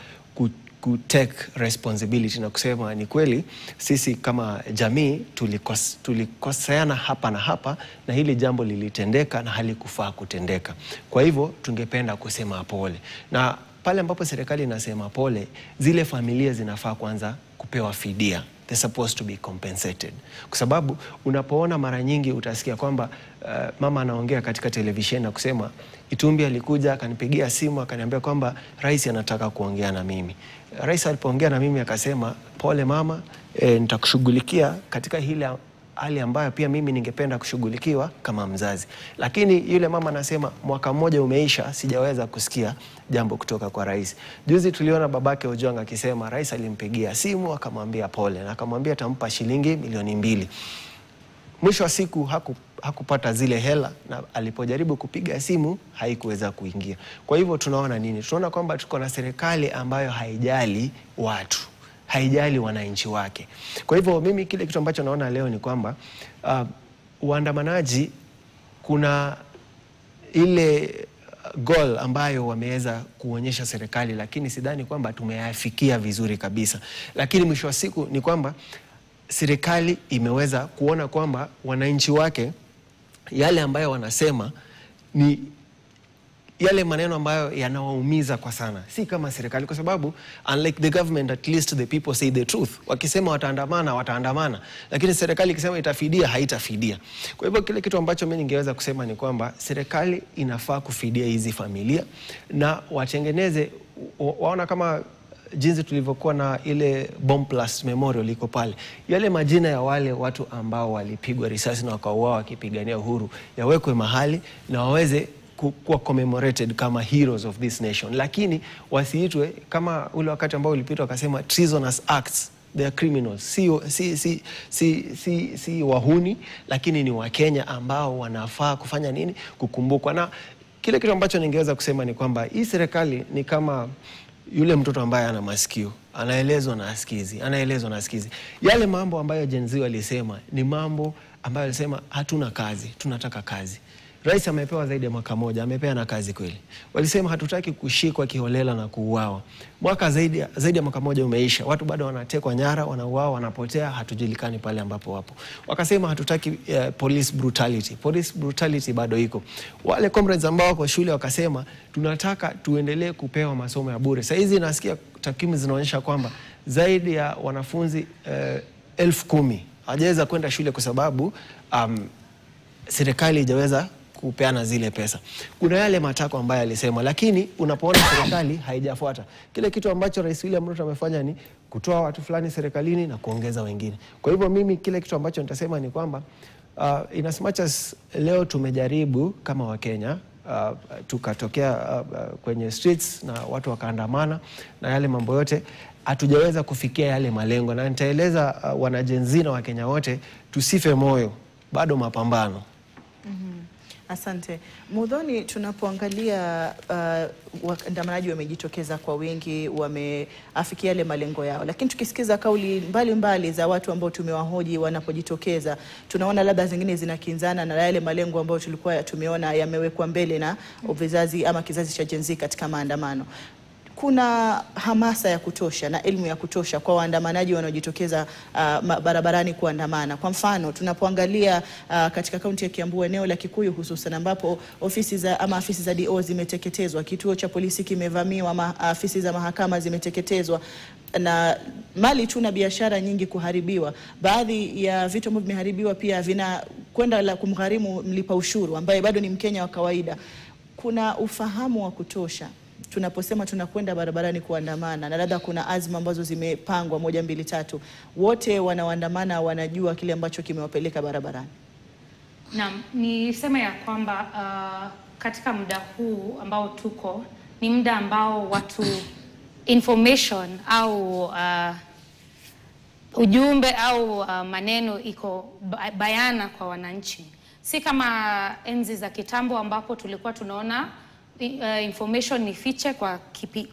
ku take responsibility na kusema ni kweli sisi kama jamii tulikoseana hapa na hapa, na hili jambo lilitendeka na halikufaa kutendeka. Kwa hivyo tungependa kusema pole. Na pale ambapo serikali inasema pole, zile familia zinafaa kwanza kupewa fidia. They're supposed to be compensated. Kwa sababu unapoona mara nyingi utasikia kwamba mama anaongea katika televisheni na kusema Itumbi alikuja akanipigia simu akaniambia kwamba rais anataka kuongea na mimi. Rais alipoongea na mimi akasema pole mama, nitakushughulikia katika hali ambayo pia mimi ningependa kushughulikiwa kama mzazi. Lakini yule mama anasema mwaka mmoja umeisha, sijaweza kusikia jambo kutoka kwa rais. Juzi tuliona babake Ojwang akisema rais alimpigia simu akamwambia pole na akamwambia atampa shilingi milioni 2. Mwisho wa siku hakupata zile hela, na alipojaribu kupiga simu haikuweza kuingia. Kwa hivyo tunaona nini? Tunaona kwamba tuko na serikali ambayo haijali watu, haijali wananchi wake. Kwa hivyo mimi kile kitu ambacho naona leo ni kwamba waandamanaji kuna ile goal ambayo wameweza kuonyesha serikali, lakini sidhani kwamba tumeyafikia vizuri kabisa. Lakini mwisho wa siku ni kwamba serikali imeweza kuona kwamba wananchi wake yale ambayo wanasema ni yale maneno ambayo yanawaumiza kwa sana, si kama serikali, kwa sababu unlike the government, at least the people say the truth. Wakisema wataandamana, lakini serikali ikisema itafidia, haitafidia. Kwa hivyo kile kitu ambacho mimi ningeweza kusema ni kwamba serikali inafaa kufidia hizi familia na watengeneze, waona kama jinsi tulivyokuwa na ile Bomb Blast Memorial iko pale, yale majina ya wale watu ambao walipigwa risasi na wakauawa wakipigania uhuru yawekwe mahali na waweze kuwa commemorated kama heroes of this nation, lakini wasiitwe kama ule wakati ambao ulipita wakasema treasonous acts. They are criminals. Si wahuni, lakini ni Wakenya ambao wanafaa kufanya nini? Kukumbukwa. Na kile kitu ambacho ningeweza kusema ni kwamba hii serikali ni kama yule mtoto ambaye ana masikio, anaelezwa na asikizi. Yale mambo ambayo Gen Z walisema ni mambo ambayo walisema hatuna kazi, tunataka kazi. Rais amepewa zaidi ya mwaka moja, amepeana kazi kweli. Walisema hatutaki kushikwa kiholela na kuuawa. Mwaka zaidi ya mwaka moja umeisha, watu bado wanatekwa nyara, wanauawa, wanapotea, hatujulikani pale ambapo wapo. Wakasema hatutaki police brutality. Police brutality bado iko. Wale comrades ambao wako shule wakasema tunataka tuendelee kupewa masomo ya bure. Sasa hizi nasikia takwimu zinaonyesha kwamba zaidi ya wanafunzi 10,000 hawajaweza kwenda shule kwa sababu serikali haijaweza kupeana zile pesa. Kuna yale matakwa ambayo alisema, lakini unapoona serikali haijafuata. Kile kitu ambacho Rais William Ruto amefanya ni kutoa watu fulani serikalini na kuongeza wengine. Kwa hivyo mimi kile kitu ambacho nitasema ni kwamba in as much as leo tumejaribu kama Wakenya tukatokea kwenye streets na watu wakaandamana na yale mambo yote, hatujaweza kufikia yale malengo, na nitaeleza wanajenzi na Wakenya wote tusife moyo, bado mapambano. Asante. Muthoni, tunapoangalia waandamanaji wamejitokeza kwa wingi, wameafikia yale malengo yao, lakini tukisikiza kauli mbalimbali za watu ambao tumewahoji wanapojitokeza, tunaona labda zingine zinakinzana na yale malengo ambayo tulikuwa tumeona yamewekwa mbele na vizazi ama kizazi cha Gen Z katika maandamano. Kuna hamasa ya kutosha na elimu ya kutosha kwa waandamanaji wanaojitokeza barabarani kuandamana? Kwa mfano, tunapoangalia katika kaunti ya Kiambu, eneo la Kikuyu hususan, ambapo afisi za DO zimeteketezwa, kituo cha polisi kimevamiwa, afisi za mahakama zimeteketezwa, na mali tu na biashara nyingi kuharibiwa. Baadhi ya vitu ambavyo vimeharibiwa pia vinakwenda la kumgharimu mlipa ushuru ambaye bado ni Mkenya wa kawaida. Kuna ufahamu wa kutosha tunaposema tunakwenda barabarani kuandamana, na labda kuna azma ambazo zimepangwa 1, 2, 3, wote wanaoandamana wanajua kile ambacho kimewapeleka barabarani? Naam, niseme ya kwamba katika muda huu ambao tuko ni muda ambao watu information au ujumbe au maneno iko bayana kwa wananchi. si kama enzi za kitambo ambapo tulikuwa tunaona information ni fiche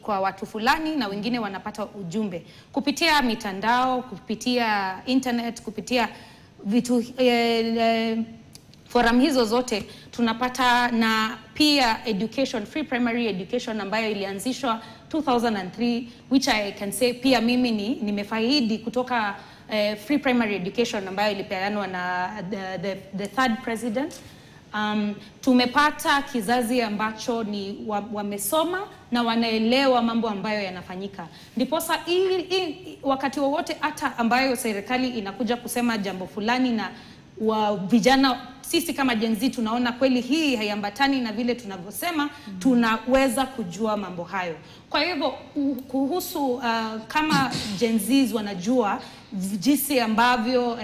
kwa watu fulani na wengine wanapata ujumbe kupitia mitandao, kupitia internet, kupitia vitu forum hizo zote tunapata, na pia education, free primary education ambayo ilianzishwa 2003, which I can say pia mimi nimefaidi kutoka free primary education ambayo ilipeanwa na the third president. Tumepata kizazi ambacho ni wamesoma na wanaelewa mambo ambayo yanafanyika. Ndiposa wakati wowote hata ambayo serikali inakuja kusema jambo fulani na vijana, sisi kama Gen Z tunaona kweli hii haiambatani na vile tunavyosema, tunaweza kujua mambo hayo. Kwa hivyo kuhusu kama Gen Z wanajua jinsi ambavyo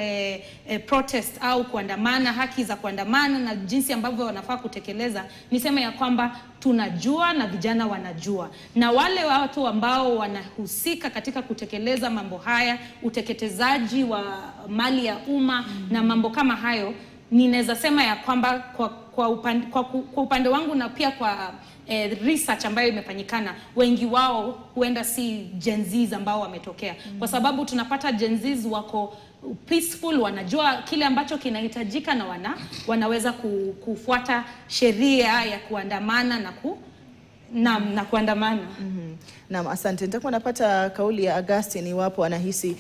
protest au kuandamana, haki za kuandamana na jinsi ambavyo wanafaa kutekeleza, niseme ya kwamba tunajua na vijana wanajua. Na wale watu ambao wanahusika katika kutekeleza mambo haya, uteketezaji wa mali ya umma na mambo kama hayo, ninaweza sema ya kwamba kwa upande wangu na pia kwa research ambayo imefanyikana, wengi wao huenda si Gen Zs ambao wametokea. Kwa sababu tunapata Gen Zs wako peaceful, wanajua kile ambacho kinahitajika na wanaweza kufuata sheria ya kuandamana na kuandamana. Naam, asante. Nitakuwa napata kauli ya Augustine iwapo anahisi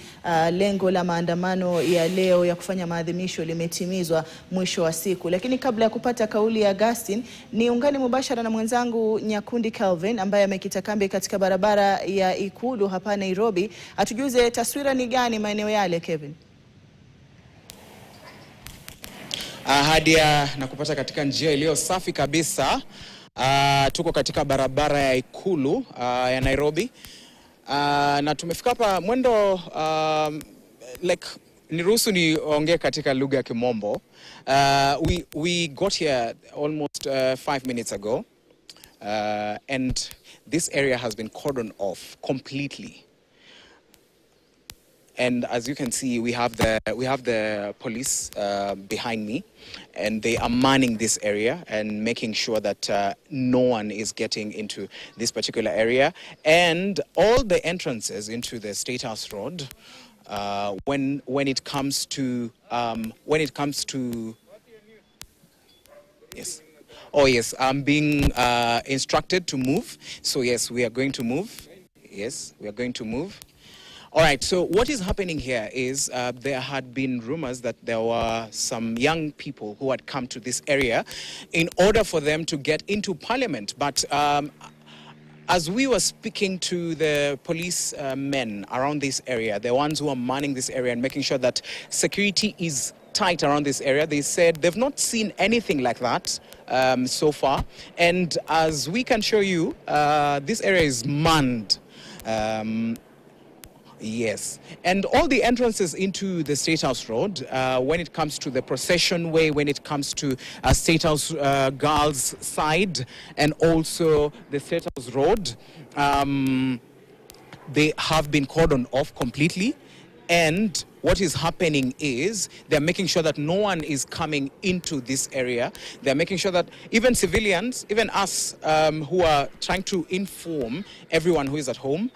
lengo la maandamano ya leo ya kufanya maadhimisho limetimizwa mwisho wa siku. Lakini kabla ya kupata kauli ya Augustine, niungane mubashara na mwenzangu Nyakundi Calvin ambaye amekita kambi katika barabara ya Ikulu hapa Nairobi. Atujuze taswira ni gani maeneo yale, Kevin? Hadia na kupata katika njia iliyo safi kabisa. Tuko katika barabara ya Ikulu ya Nairobi. Na tumefika hapa mwendo niruhusu niongee katika lugha ya Kimombo. We got here almost 5 minutes ago. And this area has been cordoned off completely. And as you can see, we have the police behind me, and they are manning this area and making sure that no one is getting into this particular area. And all the entrances into the State House Road, when it comes to yes. Oh yes, I'm being instructed to move. So yes, we are going to move. Yes, we are going to move. All right, so what is happening here is there had been rumors that there were some young people who had come to this area in order for them to get into parliament. But as we were speaking to the police men around this area, the ones who are manning this area and making sure that security is tight around this area, they said they've not seen anything like that so far. And as we can show you, this area is manned. Yes, and all the entrances into the State House Road, when it comes to the procession way, when it comes to State House Girls side, and also the State House Road, they have been cordoned off completely. And what is happening is they're making sure that no one is coming into this area. They're making sure that even civilians, even us who are trying to inform everyone who is at home,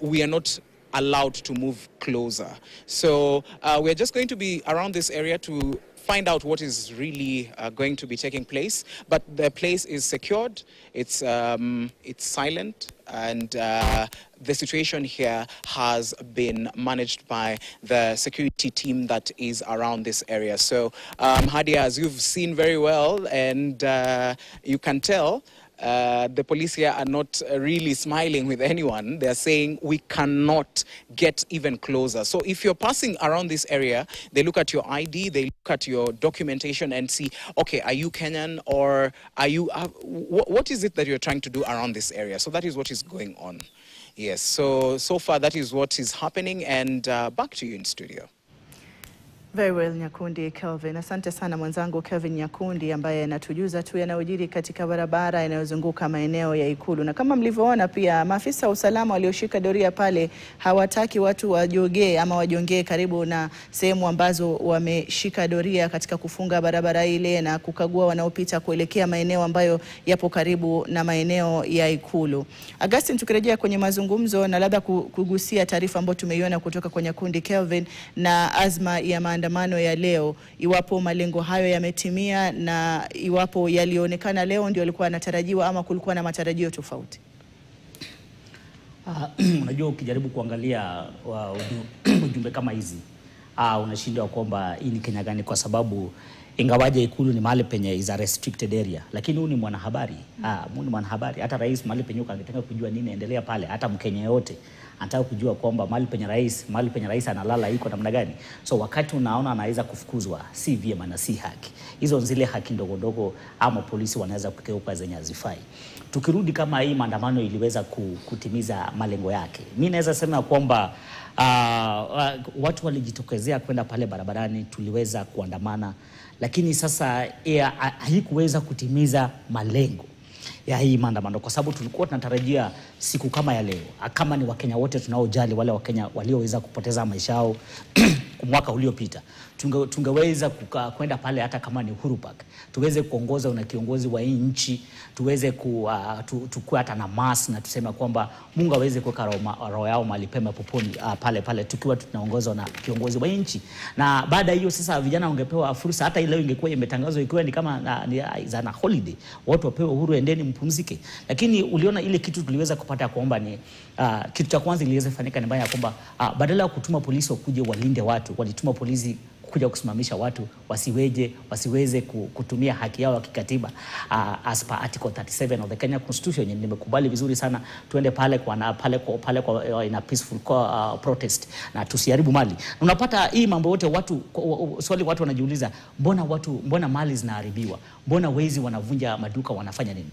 we are not allowed to move closer. So we're just going to be around this area to find out what is really going to be taking place. But the place is secured, it's silent, and the situation here has been managed by the security team that is around this area. So Hadia, as you've seen very well, and you can tell, the police here are not really smiling with anyone. They're saying we cannot get even closer. So if you're passing around this area, they look at your ID, they look at your documentation and see, okay, are you Kenyan, or are you, what is it that you're trying to do around this area? So that is what is going on. Yes, so far that is what is happening, and back to you in studio. Very well, Nyakundi Kelvin. Asante sana mwenzangu Kelvin Nyakundi ambaye anatujuza tu yanayojiri katika barabara inayozunguka maeneo ya Ikulu. Na kama mlivyoona pia maafisa wa usalama walioshika doria pale hawataki watu wajongee karibu na sehemu ambazo wameshika doria katika kufunga barabara ile na kukagua wanaopita kuelekea maeneo ambayo yapo karibu na maeneo ya Ikulu. Augustine, tukirejea kwenye mazungumzo na labda kugusia taarifa ambayo tumeiona kutoka kwa Nyakundi Kelvin na azma ya maandamano ya leo, iwapo malengo hayo yametimia na iwapo yalionekana leo ndio yalikuwa yanatarajiwa ama kulikuwa na matarajio tofauti. Unajua ukijaribu kuangalia ujumbe kama hizi unashindwa kwamba hii ni Kenya gani, kwa sababu ingawaje Ikulu ni mahali penye is a restricted area, lakini huyu ni mwanahabari. Huyu ni mwanahabari. Hata rais mahali penye angetaka kujua nini endelea pale, hata Mkenya yote anataka kujua kwamba mahali penye rais analala iko namna gani. So wakati unaona anaweza kufukuzwa, si vyema na si haki. Hizo zile haki ndogo ndogo ama polisi wanaweza kukeuka zenye hazifai. Tukirudi kama hii maandamano iliweza kutimiza malengo yake, mimi naweza sema kwamba watu walijitokezea kwenda pale barabarani, tuliweza kuandamana, lakini sasa haikuweza kutimiza malengo ya hii maandamano, kwa sababu tulikuwa tunatarajia siku kama ya leo, kama ni Wakenya wote tunaojali, wale Wakenya walioweza kupoteza maisha yao mwaka uliopita, tungeweza kwenda pale hata kama ni Uhuru Park, tuweze kuongozwa na kiongozi wa hii nchi, tuweze tukue hata na mass na tuseme kwamba Mungu aweze kuweka roho yao mahali pema poponi pale tukiwa tunaongozwa na kiongozi wa nchi. Na baada hiyo sasa vijana wangepewa fursa, hata ile ingekuwa imetangazwa ikiwa ni kama na holiday, watu wapewe uhuru, endeni mpumzike. Lakini uliona ile kitu tuliweza kupata kwamba ni kitu cha kwanza iliweza kufanyika ni mbaya, kwamba badala ya kutuma polisi wakuje walinde watu, walituma polisi kuja kusimamisha watu wasiweze kutumia haki yao ya kikatiba as per article 37 of the Kenya Constitution. Nimekubali vizuri sana tuende pale kwa in a peaceful protest na tusiharibu mali. Unapata hii mambo yote watu wanajiuliza, mbona mali zinaharibiwa? Mbona wezi wanavunja maduka, wanafanya nini?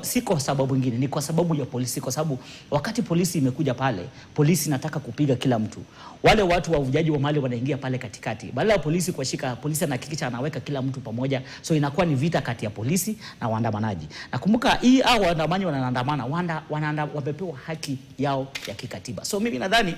Si kwa sababu nyingine, ni kwa sababu ya polisi. Kwa sababu wakati polisi imekuja pale, polisi nataka kupiga kila mtu. Wale watu wavujaji wa mali wanaingia pale katikati. Badala ya polisi kushika, polisi anahakikisha anaweka kila mtu pamoja. So inakuwa ni vita kati ya polisi na waandamanaji. Nakumbuka hii waandamanaji wanaandamana, wamepewa haki yao ya kikatiba. So mimi nadhani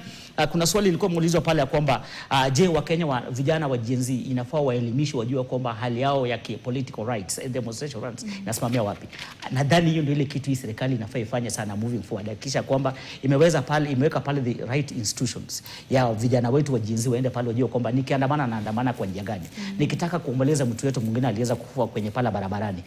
kuna swali lilikuwa muulizwa pale ya kwamba je, Wakenya vijana wa Gen Z inafaa waelimishwe wajue kwamba hali yao ya political rights and demonstration rights inasimamia wapi? Nadhani hiyo ndio ile kitu hii serikali inafaa ifanye sana moving forward, hakikisha kwamba imeweka pale the right institutions ya vijana wetu wa Gen Z waende pale wajue kwamba naandamana kwa njia gani. Nikitaka kuomboleza mtu wetu mwingine aliweza kufa kwenye pale barabarani,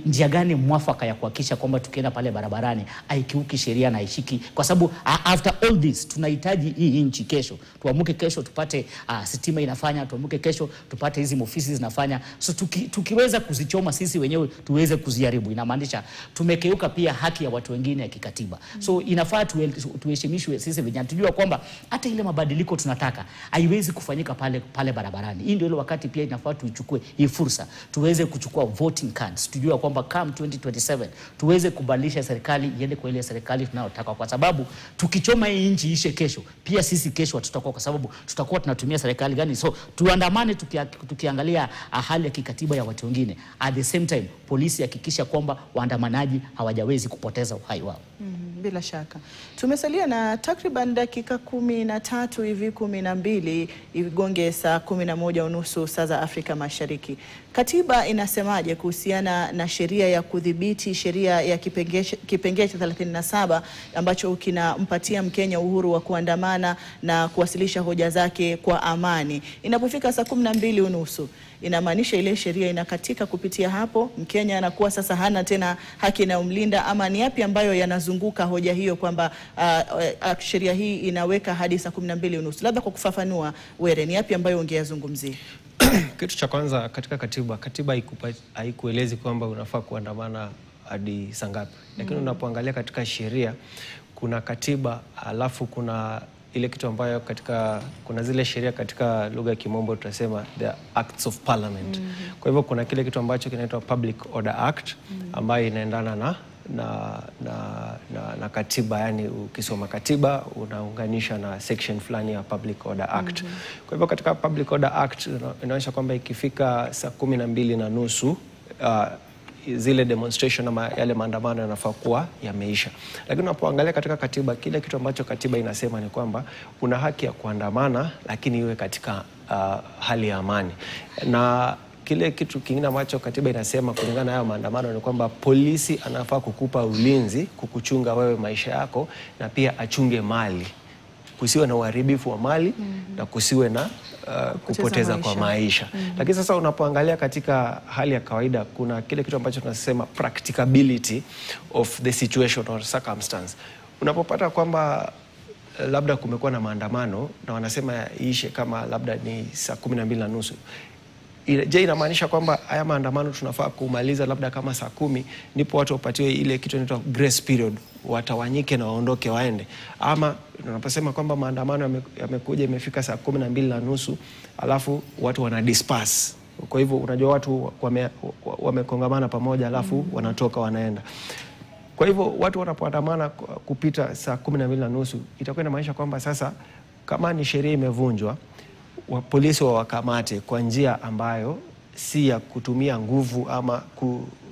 njia gani mwafaka ya kuhakikisha kwamba tukienda pale barabarani haikiuki sheria na haishiki, kwa sababu after all this tunahitaji hii nchi kesho. Tuamuke kesho tupate stima inafanya, tuamuke kesho tupate hizi ofisi zinafanya. So tukiweza kuzichoma sisi wenyewe tuweze kuziharibu, inamaanisha tumekeuka pia haki ya watu wengine ya kikatiba. So inafaa tuheshimishwe sisi vijana, tujue kwamba hata ile mabadiliko tunataka haiwezi kufanyika pale barabarani. Hii ndio ile wakati pia inafaa tuichukue hii fursa, tuweze kuchukua voting cards, tujue kwamba come 2027 tuweze kubadilisha serikali iende kwa ile serikali tunayotaka, kwa sababu tukichoma hii nchi ishe kesho, pia sisi kesho tutakuwa, kwa sababu tutakuwa tunatumia serikali gani? So tuandamane tukiangalia hali ya kikatiba ya watu wengine, at the same time polisi hakikisha kwamba waandamanaji hawajawezi kupoteza uhai wao. Bila shaka. Tumesalia na takriban dakika 13 hivi 12 igonge saa 11:30 saa za Afrika Mashariki. Katiba inasemaje kuhusiana na sheria ya kudhibiti, sheria ya kipengele cha 37 ambacho kinampatia Mkenya uhuru wa kuandamana na kuwasilisha hoja zake kwa amani? Inapofika saa 12:30 inamaanisha ile sheria inakatika kupitia hapo, Mkenya anakuwa sasa hana tena haki na umlinda, ama ni yapi ambayo yanazunguka hoja hiyo kwamba sheria hii inaweka hadi saa 12:30? Labda kwa kufafanua, Were, ni yapi ambayo ungeyazungumzia? Kitu cha kwanza katika katiba haikuelezi kwamba unafaa kuandamana hadi saa ngapi. Lakini unapoangalia katika sheria kuna katiba, alafu kuna ile kitu ambayo kuna zile sheria katika lugha ya Kimombo tunasema the Acts of Parliament. Kwa hivyo kuna kile kitu ambacho kinaitwa Public Order Act ambayo inaendana na katiba, yani ukisoma katiba unaunganisha na section fulani ya Public Order Act. Kwa hivyo katika Public Order Act inaonyesha kwamba ikifika saa 12:30 zile demonstration ama yale maandamano yanafaa kuwa yameisha. Lakini unapoangalia katika katiba, kile kitu ambacho katiba inasema ni kwamba una haki ya kuandamana, lakini iwe katika hali ya amani. Na kile kitu kingine ambacho katiba inasema kulingana na hayo maandamano ni kwamba polisi anafaa kukupa ulinzi, kukuchunga wewe maisha yako, na pia achunge mali. Kusiwe na uharibifu wa mali na kusiwe na kupoteza kwa maisha. Lakini sasa unapoangalia katika hali ya kawaida, kuna kile kitu ambacho tunasema practicability of the situation or circumstance. Unapopata kwamba labda kumekuwa na maandamano na wanasema iishe kama labda ni saa 12:30, je, inamaanisha kwamba haya maandamano tunafaa kumaliza labda kama saa 10 ndipo watu wapatiwe ile kitu inaitwa grace period, watawanyike na waondoke waende? Ama tunaposema kwamba maandamano yamekuja imefika saa 12:30 alafu watu wana disperse, kwa hivyo unajua watu wamekongamana pamoja alafu wanatoka wanaenda. Kwa hivyo watu wanapoandamana kupita saa 12:30 itakuwa inamaanisha kwamba sasa kama ni sheria imevunjwa, polisi wawakamate kwa njia ambayo si ya kutumia nguvu ama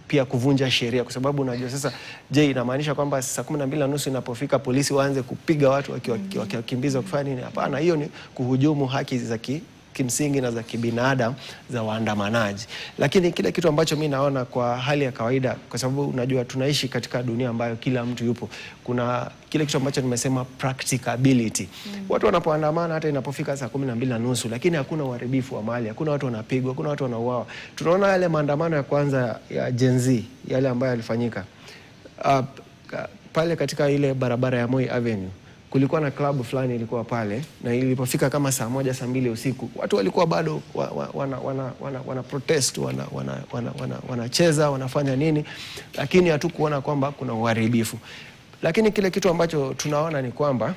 pia kuvunja sheria, kwa sababu unajua sasa, je, inamaanisha kwamba saa 12:30 inapofika polisi waanze kupiga watu wakiwakimbiza kufanya nini? Hapana, hiyo ni kuhujumu haki za kimsingi na za kibinadamu za waandamanaji. Lakini kile kitu ambacho mimi naona kwa hali ya kawaida, kwa sababu unajua tunaishi katika dunia ambayo kila mtu yupo, kuna kile kitu ambacho nimesema practicability. Watu wanapoandamana hata inapofika saa 12:30 lakini hakuna uharibifu wa mali, hakuna watu wanapigwa, hakuna watu wanauawa. Tunaona yale maandamano ya kwanza ya Gen Z, yale ambayo yalifanyika pale katika ile barabara ya Moi Avenue. Kulikuwa na klabu fulani ilikuwa pale, na ilipofika kama saa 1 saa 2 usiku, watu walikuwa bado wana protest, wanacheza, wanafanya nini, lakini hatukuona kwamba kuna uharibifu. Lakini kile kitu ambacho tunaona ni kwamba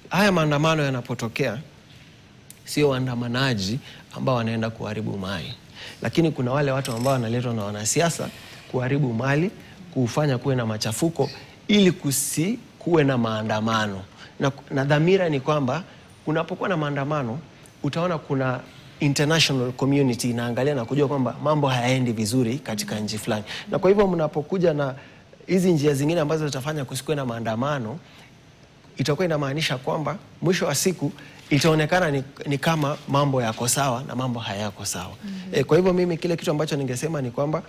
haya maandamano yanapotokea, sio waandamanaji ambao wanaenda kuharibu mali, lakini kuna wale watu ambao wanaletwa na wanasiasa kuharibu mali, kufanya kuwe na machafuko ili kuwe na maandamano. Na dhamira ni kwamba unapokuwa na maandamano utaona kuna international community inaangalia na kujua kwamba mambo hayaendi vizuri katika nchi fulani. Na kwa hivyo mnapokuja na hizi njia zingine ambazo zitafanya kusikwe na maandamano, itakuwa inamaanisha kwamba mwisho wa siku itaonekana ni kama mambo yako sawa na mambo hayako sawa. Kwa hivyo mimi kile kitu ambacho ningesema ni kwamba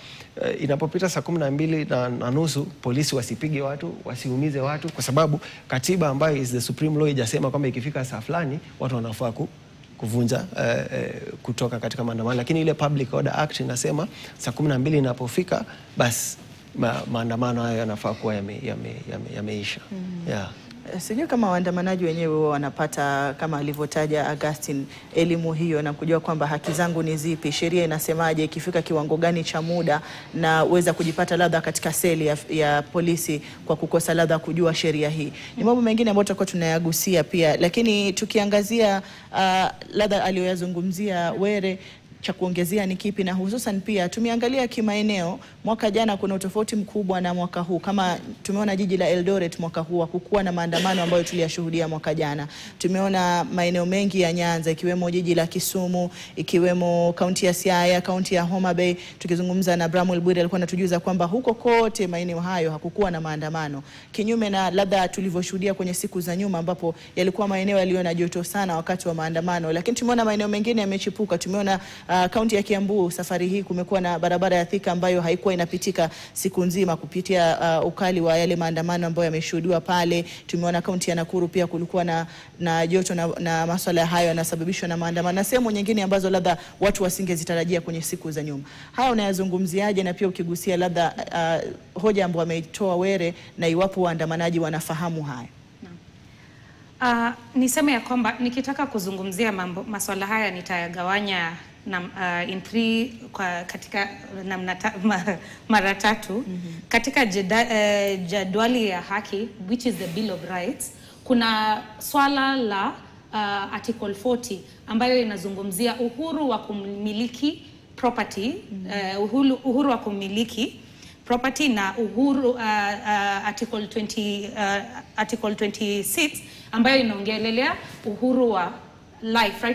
inapopita saa 12:30 polisi wasipige watu, wasiumize watu, kwa sababu katiba ambayo is the supreme law ijasema kwamba ikifika saa fulani watu wanafaa kuvunja kutoka katika maandamano. Lakini ile Public Order Act inasema saa 12 inapofika basi maandamano hayo yanafaa kuwa yameisha. Yeah. Sijui kama waandamanaji wenyewe wanapata, kama alivyotaja Augustine, elimu hiyo na kujua kwamba haki zangu ni zipi, sheria inasemaje, ikifika kiwango gani cha muda na uweza kujipata labda katika seli ya polisi kwa kukosa labda kujua sheria hii. Ni mambo mengine ambayo tutakuwa tunayagusia pia, lakini tukiangazia labda aliyoyazungumzia Were, cha kuongezea ni kipi? Na hususan pia tumeangalia kimaeneo, mwaka jana kuna utofauti mkubwa na mwaka huu. Kama tumeona jiji la Eldoret mwaka huu hakukuwa na maandamano ambayo tuliyashuhudia mwaka jana. Tumeona maeneo mengi ya Nyanza, ikiwemo jiji la Kisumu, ikiwemo kaunti ya Siaya, kaunti ya Homa Bay. Tukizungumza na Bramwell Bwire alikuwa anatujuza kwamba huko kote maeneo hayo hakukuwa na maandamano, kinyume na labda tulivyoshuhudia kwenye siku za nyuma ambapo yalikuwa maeneo yaliyo na joto sana wakati wa maandamano. Lakini tumeona maeneo mengine yamechipuka. Tumeona kaunti ya Kiambu safari hii kumekuwa na barabara ya Thika ambayo haikuwa inapitika siku nzima kupitia ukali wa yale maandamano ambayo yameshuhudiwa pale. Tumeona kaunti ya Nakuru pia kulikuwa na joto na masuala hayo yanasababishwa na maandamano, na sehemu nyingine ambazo labda watu wasingezitarajia kwenye siku za nyuma. Haya unayazungumziaje, na pia ukigusia labda hoja ambayo ameitoa Were na iwapo waandamanaji wanafahamu haya? Niseme ya kwamba nikitaka kuzungumzia masuala haya nitayagawanya in three katika mara tatu. Katika jadwali ya haki, which is the Bill of Rights, kuna swala la Article 40 ambayo inazungumzia uhuru wa kumiliki property, uhuru wa kumiliki property na uhuru article 26 ambayo inaongelelea uhuru wa life,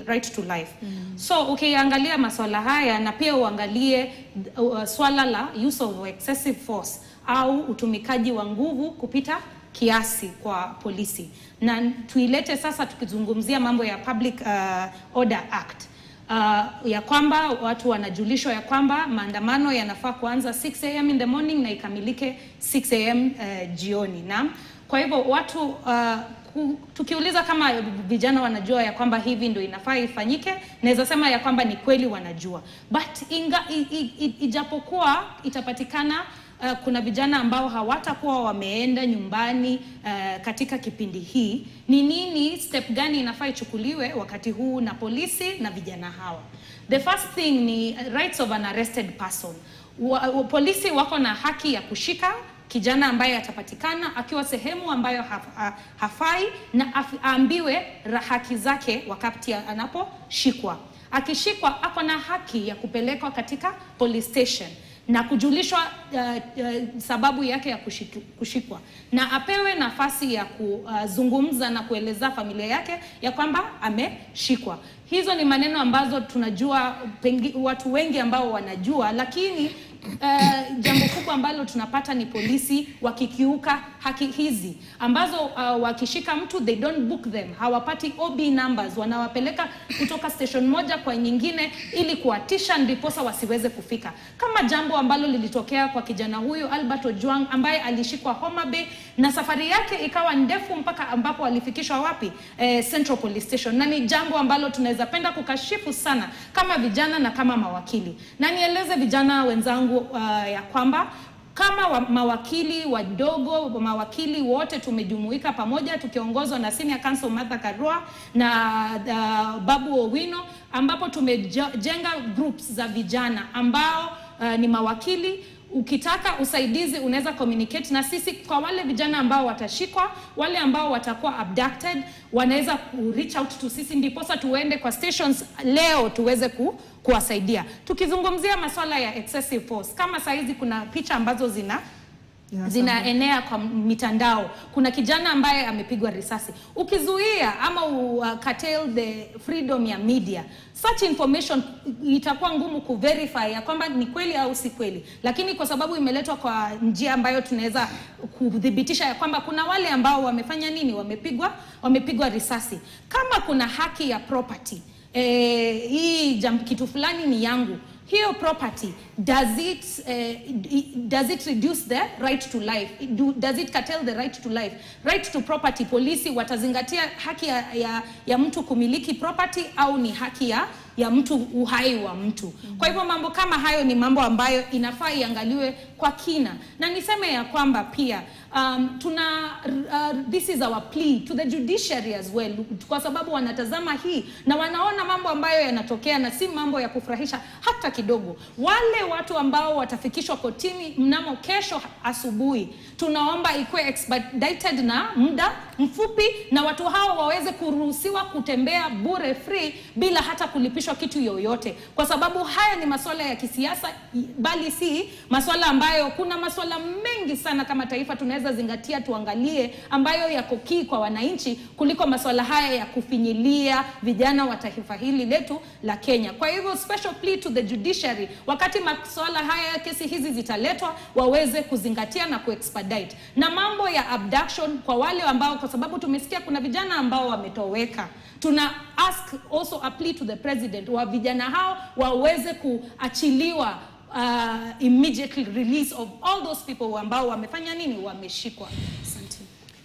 right to life. So ukiangalia masuala haya na pia uangalie swala la use of excessive force au utumikaji wa nguvu kupita kiasi kwa polisi, na tuilete sasa tukizungumzia mambo ya Public Order Act, ya kwamba watu wanajulishwa ya kwamba maandamano yanafaa kuanza 6 am in the morning na ikamilike 6 am jioni. Na kwa hivyo watu tukiuliza kama vijana wanajua ya kwamba hivi ndio inafaa ifanyike, naweza sema ya kwamba ni kweli wanajua, but ijapokuwa itapatikana kuna vijana ambao hawatakuwa wameenda nyumbani katika kipindi hii, ni nini step gani inafaa ichukuliwe wakati huu na polisi na vijana hawa? The first thing ni rights of an arrested person. Polisi wako na haki ya kushika kijana ambaye atapatikana akiwa sehemu ambayo hafai, na aambiwe haki zake wakati anaposhikwa. Akishikwa ako na haki ya kupelekwa katika police station na kujulishwa sababu yake ya kushikwa, na apewe nafasi ya kuzungumza na kueleza familia yake ya kwamba ameshikwa. Hizo ni maneno ambazo tunajua watu wengi ambao wanajua, lakini jambo kubwa ambalo tunapata ni polisi wakikiuka haki hizi ambazo wakishika mtu they don't book them, hawapati OB numbers, wanawapeleka kutoka station moja kwa nyingine ili kuatisha ndiposa wasiweze kufika, kama jambo ambalo lilitokea kwa kijana huyu Albert Ojwang ambaye alishikwa Homa Bay na safari yake ikawa ndefu mpaka ambapo alifikishwa wapi? Central Police Station. Na ni jambo ambalo tunaweza penda kukashifu sana kama vijana na kama mawakili, na nieleze vijana wenzangu ya kwamba kama mawakili wadogo, mawakili wote tumejumuika pamoja tukiongozwa na Senior Counsel Martha Karua na Babu Owino, ambapo tumejenga groups za vijana ambao ni mawakili. Ukitaka usaidizi unaweza communicate na sisi. Kwa wale vijana ambao watashikwa, wale ambao watakuwa abducted, wanaweza reach out to sisi ndiposa tuende kwa stations leo tuweze kuwasaidia. Tukizungumzia masuala ya excessive force, kama saizi kuna picha ambazo zinaenea kwa mitandao, kuna kijana ambaye amepigwa risasi. Ukizuia ama curtail the freedom ya media, such information itakuwa ngumu kuverify ya kwamba ni kweli au si kweli, lakini kwa sababu imeletwa kwa njia ambayo tunaweza kudhibitisha ya kwamba kuna wale ambao wamefanya nini, wamepigwa risasi. Kama kuna haki ya property, hii kitu fulani ni yangu, hiyo property, does it reduce the right to life? Does it curtail the right to life? Right to property, polisi watazingatia haki ya mtu kumiliki property au ni haki ya mtu, uhai wa mtu. Kwa hivyo mambo kama hayo ni mambo ambayo inafaa iangaliwe kwa kina, na niseme ya kwamba pia this is our plea to the judiciary as well, kwa sababu wanatazama hii na wanaona mambo ambayo yanatokea na si mambo ya kufurahisha hata kidogo. Wale watu ambao watafikishwa kotini mnamo kesho asubuhi, tunaomba ikuwe expedited na muda mfupi, na watu hao waweze kuruhusiwa kutembea bure free bila hata kulipishwa kitu yoyote, kwa sababu haya ni masuala ya kisiasa, bali si masuala ambayo kuna masuala mengi sana kama taifa tunaweza zingatia tuangalie ambayo yako key kwa wananchi kuliko masuala haya ya kufinyilia vijana wa taifa hili letu la Kenya. Kwa hivyo special plea to the judiciary, wakati masuala haya, kesi hizi zitaletwa, waweze kuzingatia na kuexpedite. Na mambo ya abduction kwa wale ambao, kwa sababu tumesikia kuna vijana ambao wametoweka, tuna ask also a plea to the president wa vijana hao waweze kuachiliwa, immediately release of all those people ambao wamefanya nini, wameshikwa. Asante.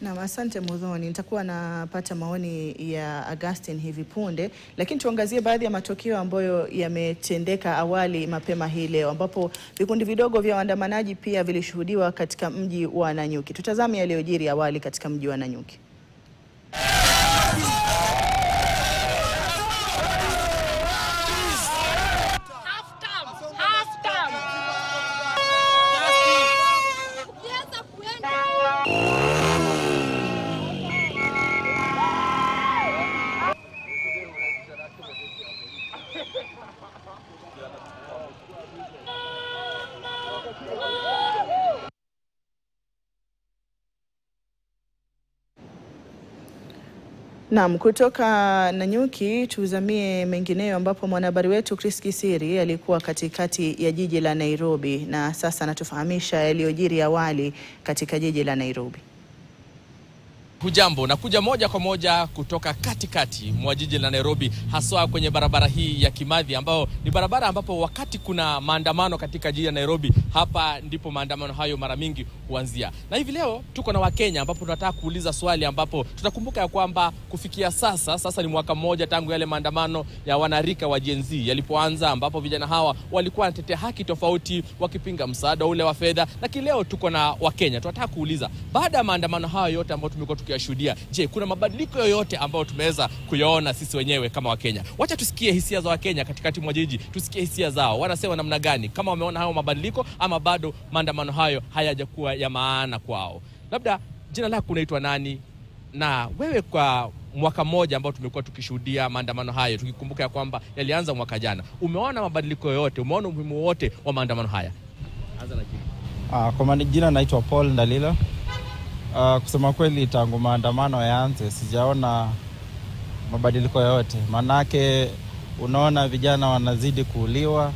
Na asante Muthoni, nitakuwa napata maoni ya Augustine hivi punde, lakini tuangazie baadhi ya matukio ambayo yametendeka awali mapema hii leo, ambapo vikundi vidogo vya waandamanaji pia vilishuhudiwa katika mji wa Nanyuki. Tutazame yaliyojiri awali katika mji wa Nanyuki. Naam, kutoka Nanyuki tuzamie mengineyo ambapo mwanahabari wetu Chris Kisiri alikuwa katikati ya jiji la Nairobi na sasa anatufahamisha yaliyojiri awali katika jiji la Nairobi. Hujambo, na kuja moja kwa moja kutoka katikati mwa jiji la Nairobi, haswa kwenye barabara hii ya Kimathi, ambao ni barabara ambapo wakati kuna maandamano katika jiji la Nairobi, hapa ndipo maandamano hayo mara mingi huanzia. Na hivi leo tuko na Wakenya ambapo tunataka kuuliza swali, ambapo tutakumbuka ya kwamba kufikia sasa ni mwaka mmoja tangu yale maandamano ya wanarika wa Gen Z yalipoanza, ambapo vijana hawa walikuwa wanatetea haki tofauti wakipinga msaada ule wa fedha. Lakini leo tuko na Wakenya, tunataka kuuliza, baada ya maandamano hayo yote ambayo tumekuwa tukiyashuhudia, je, kuna mabadiliko yoyote ambayo tumeweza kuyaona sisi wenyewe kama Wakenya? Wacha tusikie hisia za Wakenya katikati mwa jiji, tusikie hisia zao, wanasema namna gani, kama wameona hayo mabadiliko ama bado maandamano hayo hayajakuwa ya maana kwao. Labda jina lako unaitwa nani, na wewe kwa mwaka mmoja ambao tumekuwa tukishuhudia maandamano hayo, tukikumbuka ya kwamba yalianza mwaka jana, umeona mabadiliko yoyote, umeona umuhimu wote wa maandamano haya? Anza na jina. Kwa majina naitwa Paul Ndalila. Kusema kweli, tangu maandamano yaanze sijaona mabadiliko yoyote. Manake unaona vijana wanazidi kuuliwa,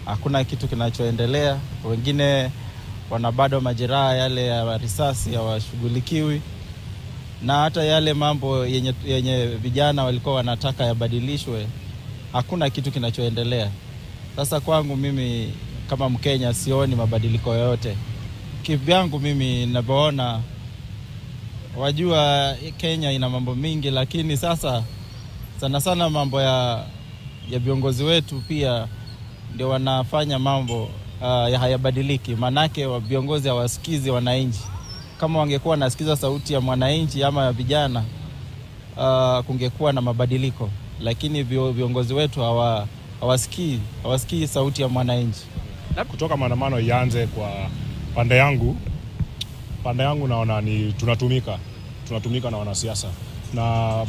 hakuna kitu kinachoendelea. Wengine wana bado majeraha yale ya risasi hawashughulikiwi, na hata yale mambo yenye vijana walikuwa wanataka yabadilishwe, hakuna kitu kinachoendelea. Sasa kwangu mimi kama Mkenya sioni mabadiliko yoyote. Kivyangu mimi ninapoona, wajua Kenya ina mambo mingi, lakini sasa sana mambo ya viongozi wetu pia ndio wanafanya mambo hayabadiliki. Manake viongozi hawasikizi wananchi. Kama wangekuwa nasikiza sauti ya mwananchi ama ya vijana, kungekuwa na mabadiliko. Lakini viongozi wetu hawasikii sauti ya mwananchi. Kutoka maandamano ianze, kwa pande yangu naona ni tunatumika na wanasiasa, na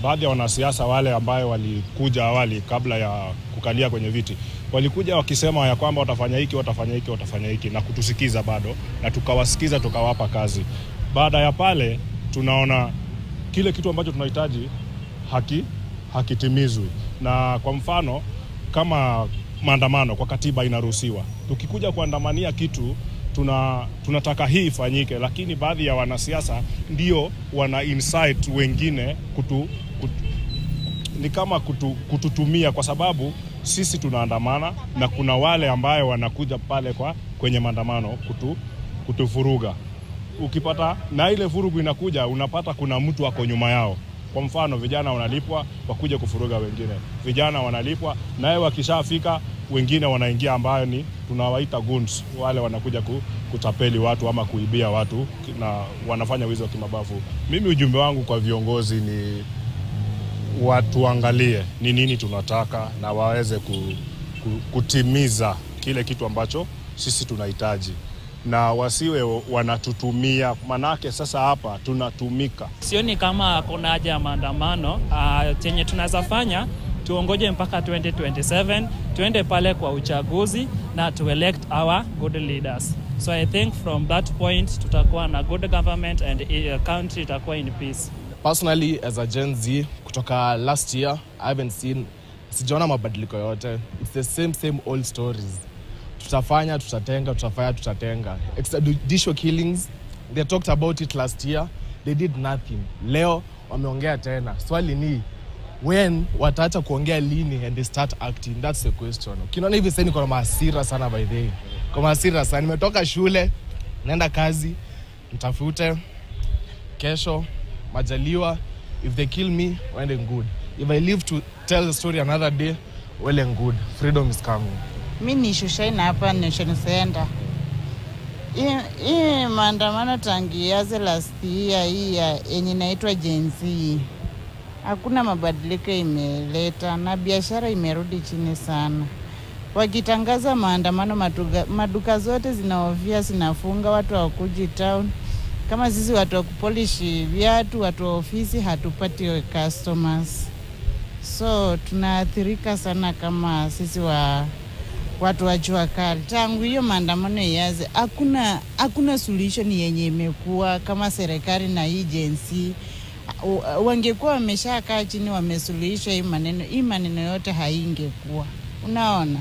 baadhi ya wanasiasa wale ambayo walikuja awali kabla ya kukalia kwenye viti, walikuja wakisema ya kwamba watafanya hiki na kutusikiza bado, na tukawasikiza, tukawapa kazi. Baada ya pale tunaona kile kitu ambacho tunahitaji hakitimizwi. Na kwa mfano kama maandamano, kwa katiba inaruhusiwa, tukikuja kuandamania kitu tunataka hii ifanyike, lakini baadhi ya wanasiasa ndio wana insight wengine ni kama kututumia, kwa sababu sisi tunaandamana na kuna wale ambaye wanakuja pale kwenye maandamano kutufuruga. Ukipata na ile furugu inakuja, unapata kuna mtu wako nyuma yao. Kwa mfano vijana wanalipwa wakuje kufuruga wengine, vijana wanalipwa naye wakishafika wengine wanaingia, ambayo ni tunawaita goons, wale wanakuja kutapeli watu ama kuibia watu na wanafanya wizi wa kimabavu. Mimi ujumbe wangu kwa viongozi ni watuangalie ni nini tunataka na waweze kutimiza kile kitu ambacho sisi tunahitaji, na wasiwe wanatutumia, manake sasa hapa tunatumika. Sioni kama kuna haja ya maandamano. Chenye tunaweza fanya, tuongoje mpaka 2027, tuende pale kwa uchaguzi na to elect our good leaders. So I think from that point tutakuwa na good government and country itakuwa in peace. Personally, as a Gen Z, kutoka last year, I haven't seen, sijaona mabadiliko yote. It's the same old stories. Tutafanya, tutatenga. Extrajudicial killings, they talked about it last year, they did nothing. Leo wameongea tena. Swali ni, when wataacha kuongea lini and they start acting? That's the question. Kinaona hivi sasa niko na hasira sana by the way. Kwa hasira sana, nimetoka shule, naenda kazi, nitafute kesho majaliwa, if they kill me, well and good. If I live to tell the story another day, well and good. Freedom is coming. Mimi ni Shushaina hapa Nation Center. Hii maandamano tangiaze last year hii yenye inaitwa Gen Z, hakuna mabadiliko imeleta na biashara imerudi chini sana. Wakitangaza maandamano, maduka zote zinaofia, zinafunga, watu hawakuji town. Kama sisi watu wa kupolish viatu, watu wa ofisi hatupati customers. So tunaathirika sana kama sisi watu wa jua kali. Tangu hiyo maandamano yaanze, hakuna solution yenye imekuwa kama serikali na hii Gen Z. wangekuwa wameshakaa chini wamesuluhisha hii maneno yote haingekuwa. Unaona?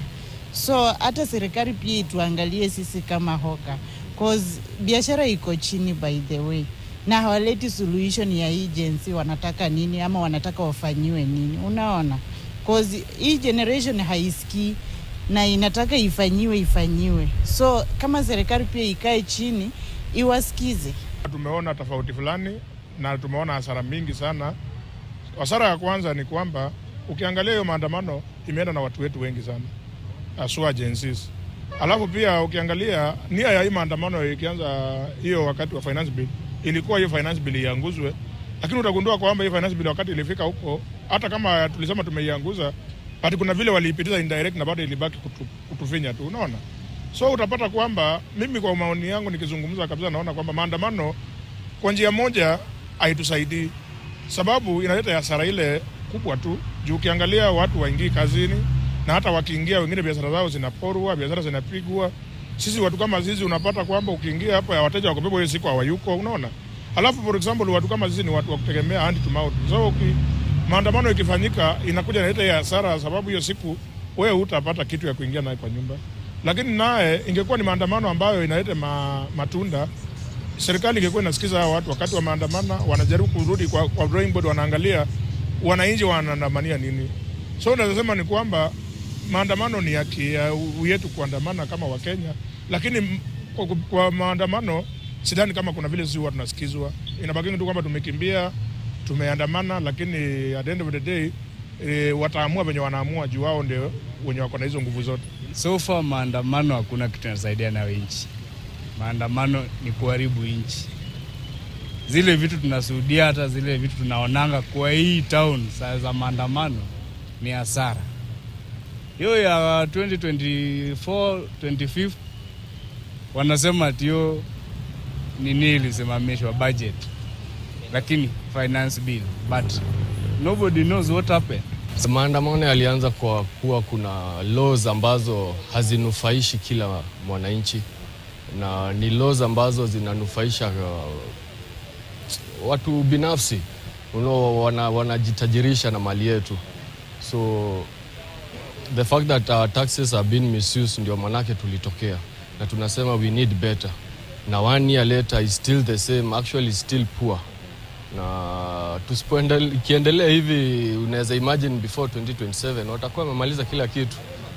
So hata serikali pia tuangalie sisi kama hoka, cause biashara iko chini by the way, na hawaleti solution ya hii agency wanataka nini ama wanataka wafanyiwe nini. Unaona? Cause hii generation haisikii na inataka ifanyiwe. So kama serikali pia ikae chini iwasikize. Tumeona tofauti fulani na tumeona hasara mingi sana. Hasara ya kwanza ni kwamba ukiangalia hiyo maandamano imeenda na watu wetu wengi sana, aswa agencies. Alafu pia ukiangalia nia ya hii maandamano ikianza hiyo wakati wa finance bill, ilikuwa hiyo finance bill ianguzwe, lakini utagundua kwamba hiyo finance bill wakati ilifika huko, hata kama tulisema tumeianguza, but kuna vile waliipitiza indirect na bado ilibaki kutufinya tu, unaona? So utapata kwamba mimi kwa maoni yangu nikizungumza kabisa naona kwamba maandamano kwa njia moja haitusaidii, sababu inaleta hasara ile kubwa tu. Juu ukiangalia watu waingii kazini, na hata wakiingia wengine biashara zao zinaporwa, biashara zinapigwa. Sisi watu kama sisi unapata kwamba ukiingia hapo ya wateja wakubeba hiyo siku hawayuko, unaona? Alafu for example watu kama sisi ni watu wa kutegemea hand to mouth. So maandamano ikifanyika inakuja inaleta ya hasara, sababu hiyo siku wewe hutapata kitu ya kuingia naye kwa nyumba. Lakini naye ingekuwa ni maandamano ambayo inaleta matunda, serikali ingekuwa inasikiza hao watu wakati wa maandamano, wanajaribu kurudi kwa drawing board, wanaangalia wananchi wanaandamania nini. So nasema ni kwamba maandamano ni haki yetu kuandamana kama Wakenya, lakini kwa maandamano sidhani kama kuna vile sisi watu tunasikizwa. Inabaki tu kwamba tumekimbia, tumeandamana, lakini at the end of the day wataamua venye wanaamua, juu wao ndio wenye wako na hizo nguvu zote. So far maandamano hakuna kitu yanasaidia na nchi. Maandamano ni kuharibu nchi. Zile vitu tunashuhudia, hata zile vitu tunaonanga kwa hii town saa za maandamano ni hasara. Hiyo ya 2024 25 wanasema ati nini ilisimamishwa budget, lakini finance bill, but nobody knows what happened. Maandamano yalianza kwa kuwa kuna laws ambazo hazinufaishi kila mwananchi, na ni laws ambazo zinanufaisha watu binafsi, wanajitajirisha na mali yetu. So the fact that our taxes are being misused ndio manake tulitokea, na tunasema we need better. Na 1 year later is still the same, actually still poor. Na tusipoendelea hivi, unaweza imagine before 2027 watakuwa wamemaliza kila kitu.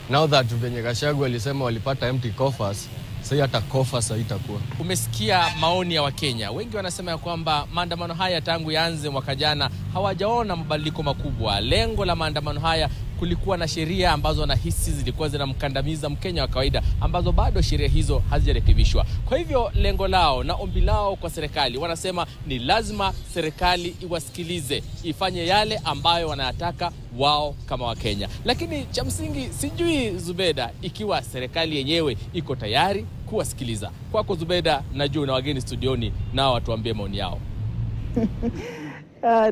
Now that venye Gachagua alisema walipata empty coffers, sasa hata coffers haitakuwa. Umesikia maoni ya Wakenya. Wengi wanasema ya kwamba maandamano haya tangu yaanze mwaka jana hawajaona mabadiliko makubwa. Lengo la maandamano haya kulikuwa na sheria ambazo wanahisi zilikuwa zinamkandamiza Mkenya wa kawaida, ambazo bado sheria hizo hazijarekebishwa. Kwa hivyo lengo lao na ombi lao kwa serikali, wanasema ni lazima serikali iwasikilize, ifanye yale ambayo wanayataka wao kama Wakenya. Lakini cha msingi sijui Zubeda ikiwa serikali yenyewe iko tayari kuwasikiliza. Kwako Zubeda, najua na wageni studioni nao watuambie maoni yao.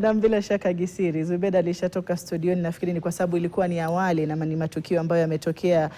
Na bila shaka Gisiri, Zubeda alishatoka studioni, nafikiri ni kwa sababu ilikuwa ni awali na ni matukio ambayo yametokea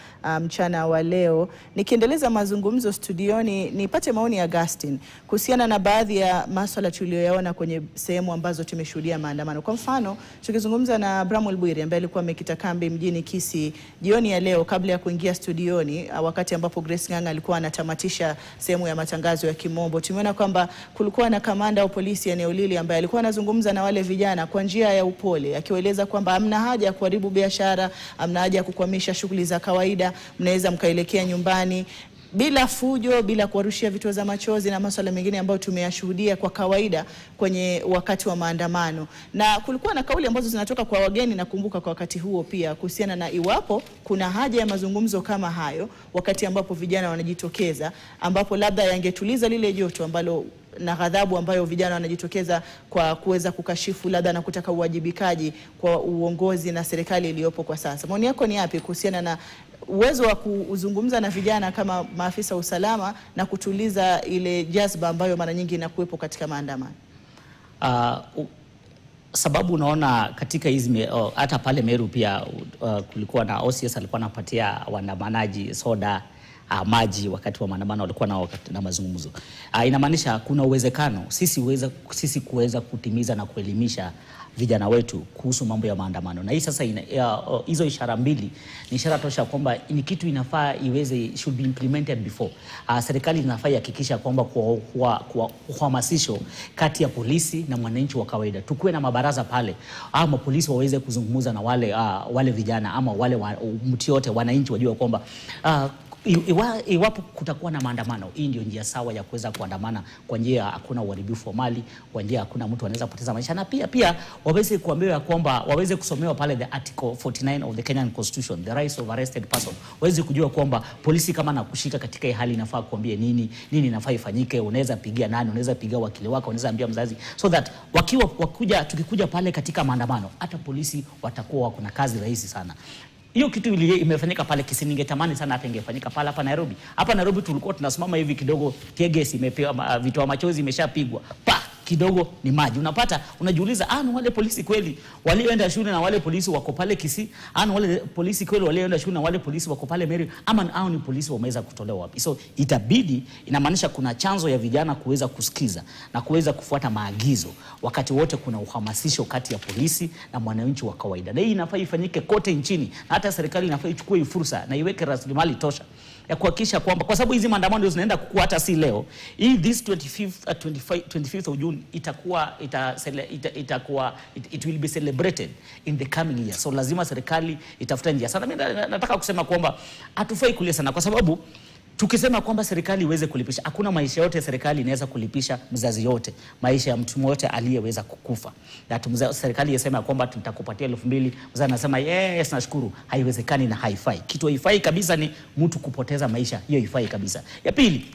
mchana wa leo. Nikiendeleza mazungumzo studioni, nipate maoni ya Augustine kuhusiana na baadhi ya masuala tuliyoyaona kwenye sehemu ambazo tumeshuhudia maandamano. Kwa mfano, tukizungumza na Bramwell Bwire ambaye alikuwa amekita kambi mjini Kisii jioni ya leo kabla ya kuingia studioni, wakati ambapo Grace Ng'ang'a alikuwa anatamatisha sehemu ya matangazo ya Kimombo. Tumeona kwamba kulikuwa na kamanda wa polisi eneo lile ambaye alikuwa anazungumza na wale vijana kwa njia ya upole, akiwaeleza kwamba hamna haja ya kuharibu biashara, hamna haja ya kukwamisha shughuli za kawaida, mnaweza mkaelekea nyumbani bila fujo, bila kuwarushia vitoa za machozi na masuala mengine ambayo tumeyashuhudia kwa kawaida kwenye wakati wa maandamano. Na kulikuwa na kauli ambazo zinatoka kwa wageni, nakumbuka kwa wakati huo pia, kuhusiana na iwapo kuna haja ya mazungumzo kama hayo wakati ambapo vijana wanajitokeza, ambapo labda yangetuliza lile joto ambalo na ghadhabu ambayo vijana wanajitokeza kwa kuweza kukashifu labda na kutaka uwajibikaji kwa uongozi na serikali iliyopo kwa sasa. Maoni yako ni yapi kuhusiana na uwezo wa kuzungumza na vijana kama maafisa usalama na kutuliza ile jazba ambayo mara nyingi inakuwepo katika maandamano? Sababu unaona katika hizi hata pale Meru pia kulikuwa na OCS alikuwa anapatia waandamanaji soda maji wakati wa maandamano, walikuwa na mazungumzo. Inamaanisha kuna uwezekano sisi kuweza kutimiza na kuelimisha vijana wetu kuhusu mambo ya maandamano. Na hii sasa hizo ishara mbili ni ishara tosha kwamba ni kitu inafaa should be implemented before. Serikali inafaa ihakikisha kwamba kwa uhamasisho kati ya polisi na mwananchi wa kawaida, tukuwe na mabaraza pale, ama polisi waweze kuzungumza na wale vijana ama wale mtu yote, wananchi wajue kwamba iwapo kutakuwa na maandamano, hii ndio njia sawa ya kuweza kuandamana kwa njia hakuna uharibifu wa mali, kwa njia hakuna mtu anaweza poteza maisha, na pia waweze kuambiwa kwamba waweze kusomewa pale the article 49 of the Kenyan Constitution, the rights of arrested person. Waweze kujua kwamba polisi kama nakushika katika hii hali inafaa kuambia nini inafaa ifanyike, unaweza pigia nani, unaweza pigia wakili wako, unaweza ambia mzazi, so that tukikuja pale katika maandamano, hata polisi watakuwa wako na kazi rahisi sana. Hiyo kitu imefanyika pale Kisii, ningetamani sana hata ingefanyika pale hapa Nairobi. Hapa Nairobi tulikuwa tunasimama hivi kidogo, tegesi imepewa, vitoa machozi imeshapigwa, kidogo ni maji. Unajiuliza, ni wale polisi kweli walioenda shule na wale polisi wako pale Kisii? Ni wale polisi kweli walioenda shule na wale polisi wako pale Meru? Ama ni polisi wameweza kutolewa wapi? So inamaanisha kuna chanzo ya vijana kuweza kusikiza na kuweza kufuata maagizo wakati wote kuna uhamasisho kati ya polisi na mwananchi wa kawaida. Na hii inafaa ifanyike kote nchini, na hata serikali inafaa ichukue fursa na iweke rasilimali tosha ya kuhakikisha kwamba, kwa sababu hizi maandamano zinaenda kukua hata si leo. This 25th of June it will be celebrated in the coming year. So lazima serikali itafuta njia sana. Mimi nataka kusema kwamba hatufai kulia sana, kwa sababu tukisema kwamba serikali iweze kulipisha, hakuna maisha yote serikali inaweza kulipisha mzazi yote, maisha ya mtu mmoja aliyeweza kukufa. Na serikali yasema kwamba tutakupatia 2,000, mzazi anasema yes nashukuru, haiwezekani na haifai. Kitu haifai kabisa ni mtu kupoteza maisha, hiyo haifai kabisa. Ya pili,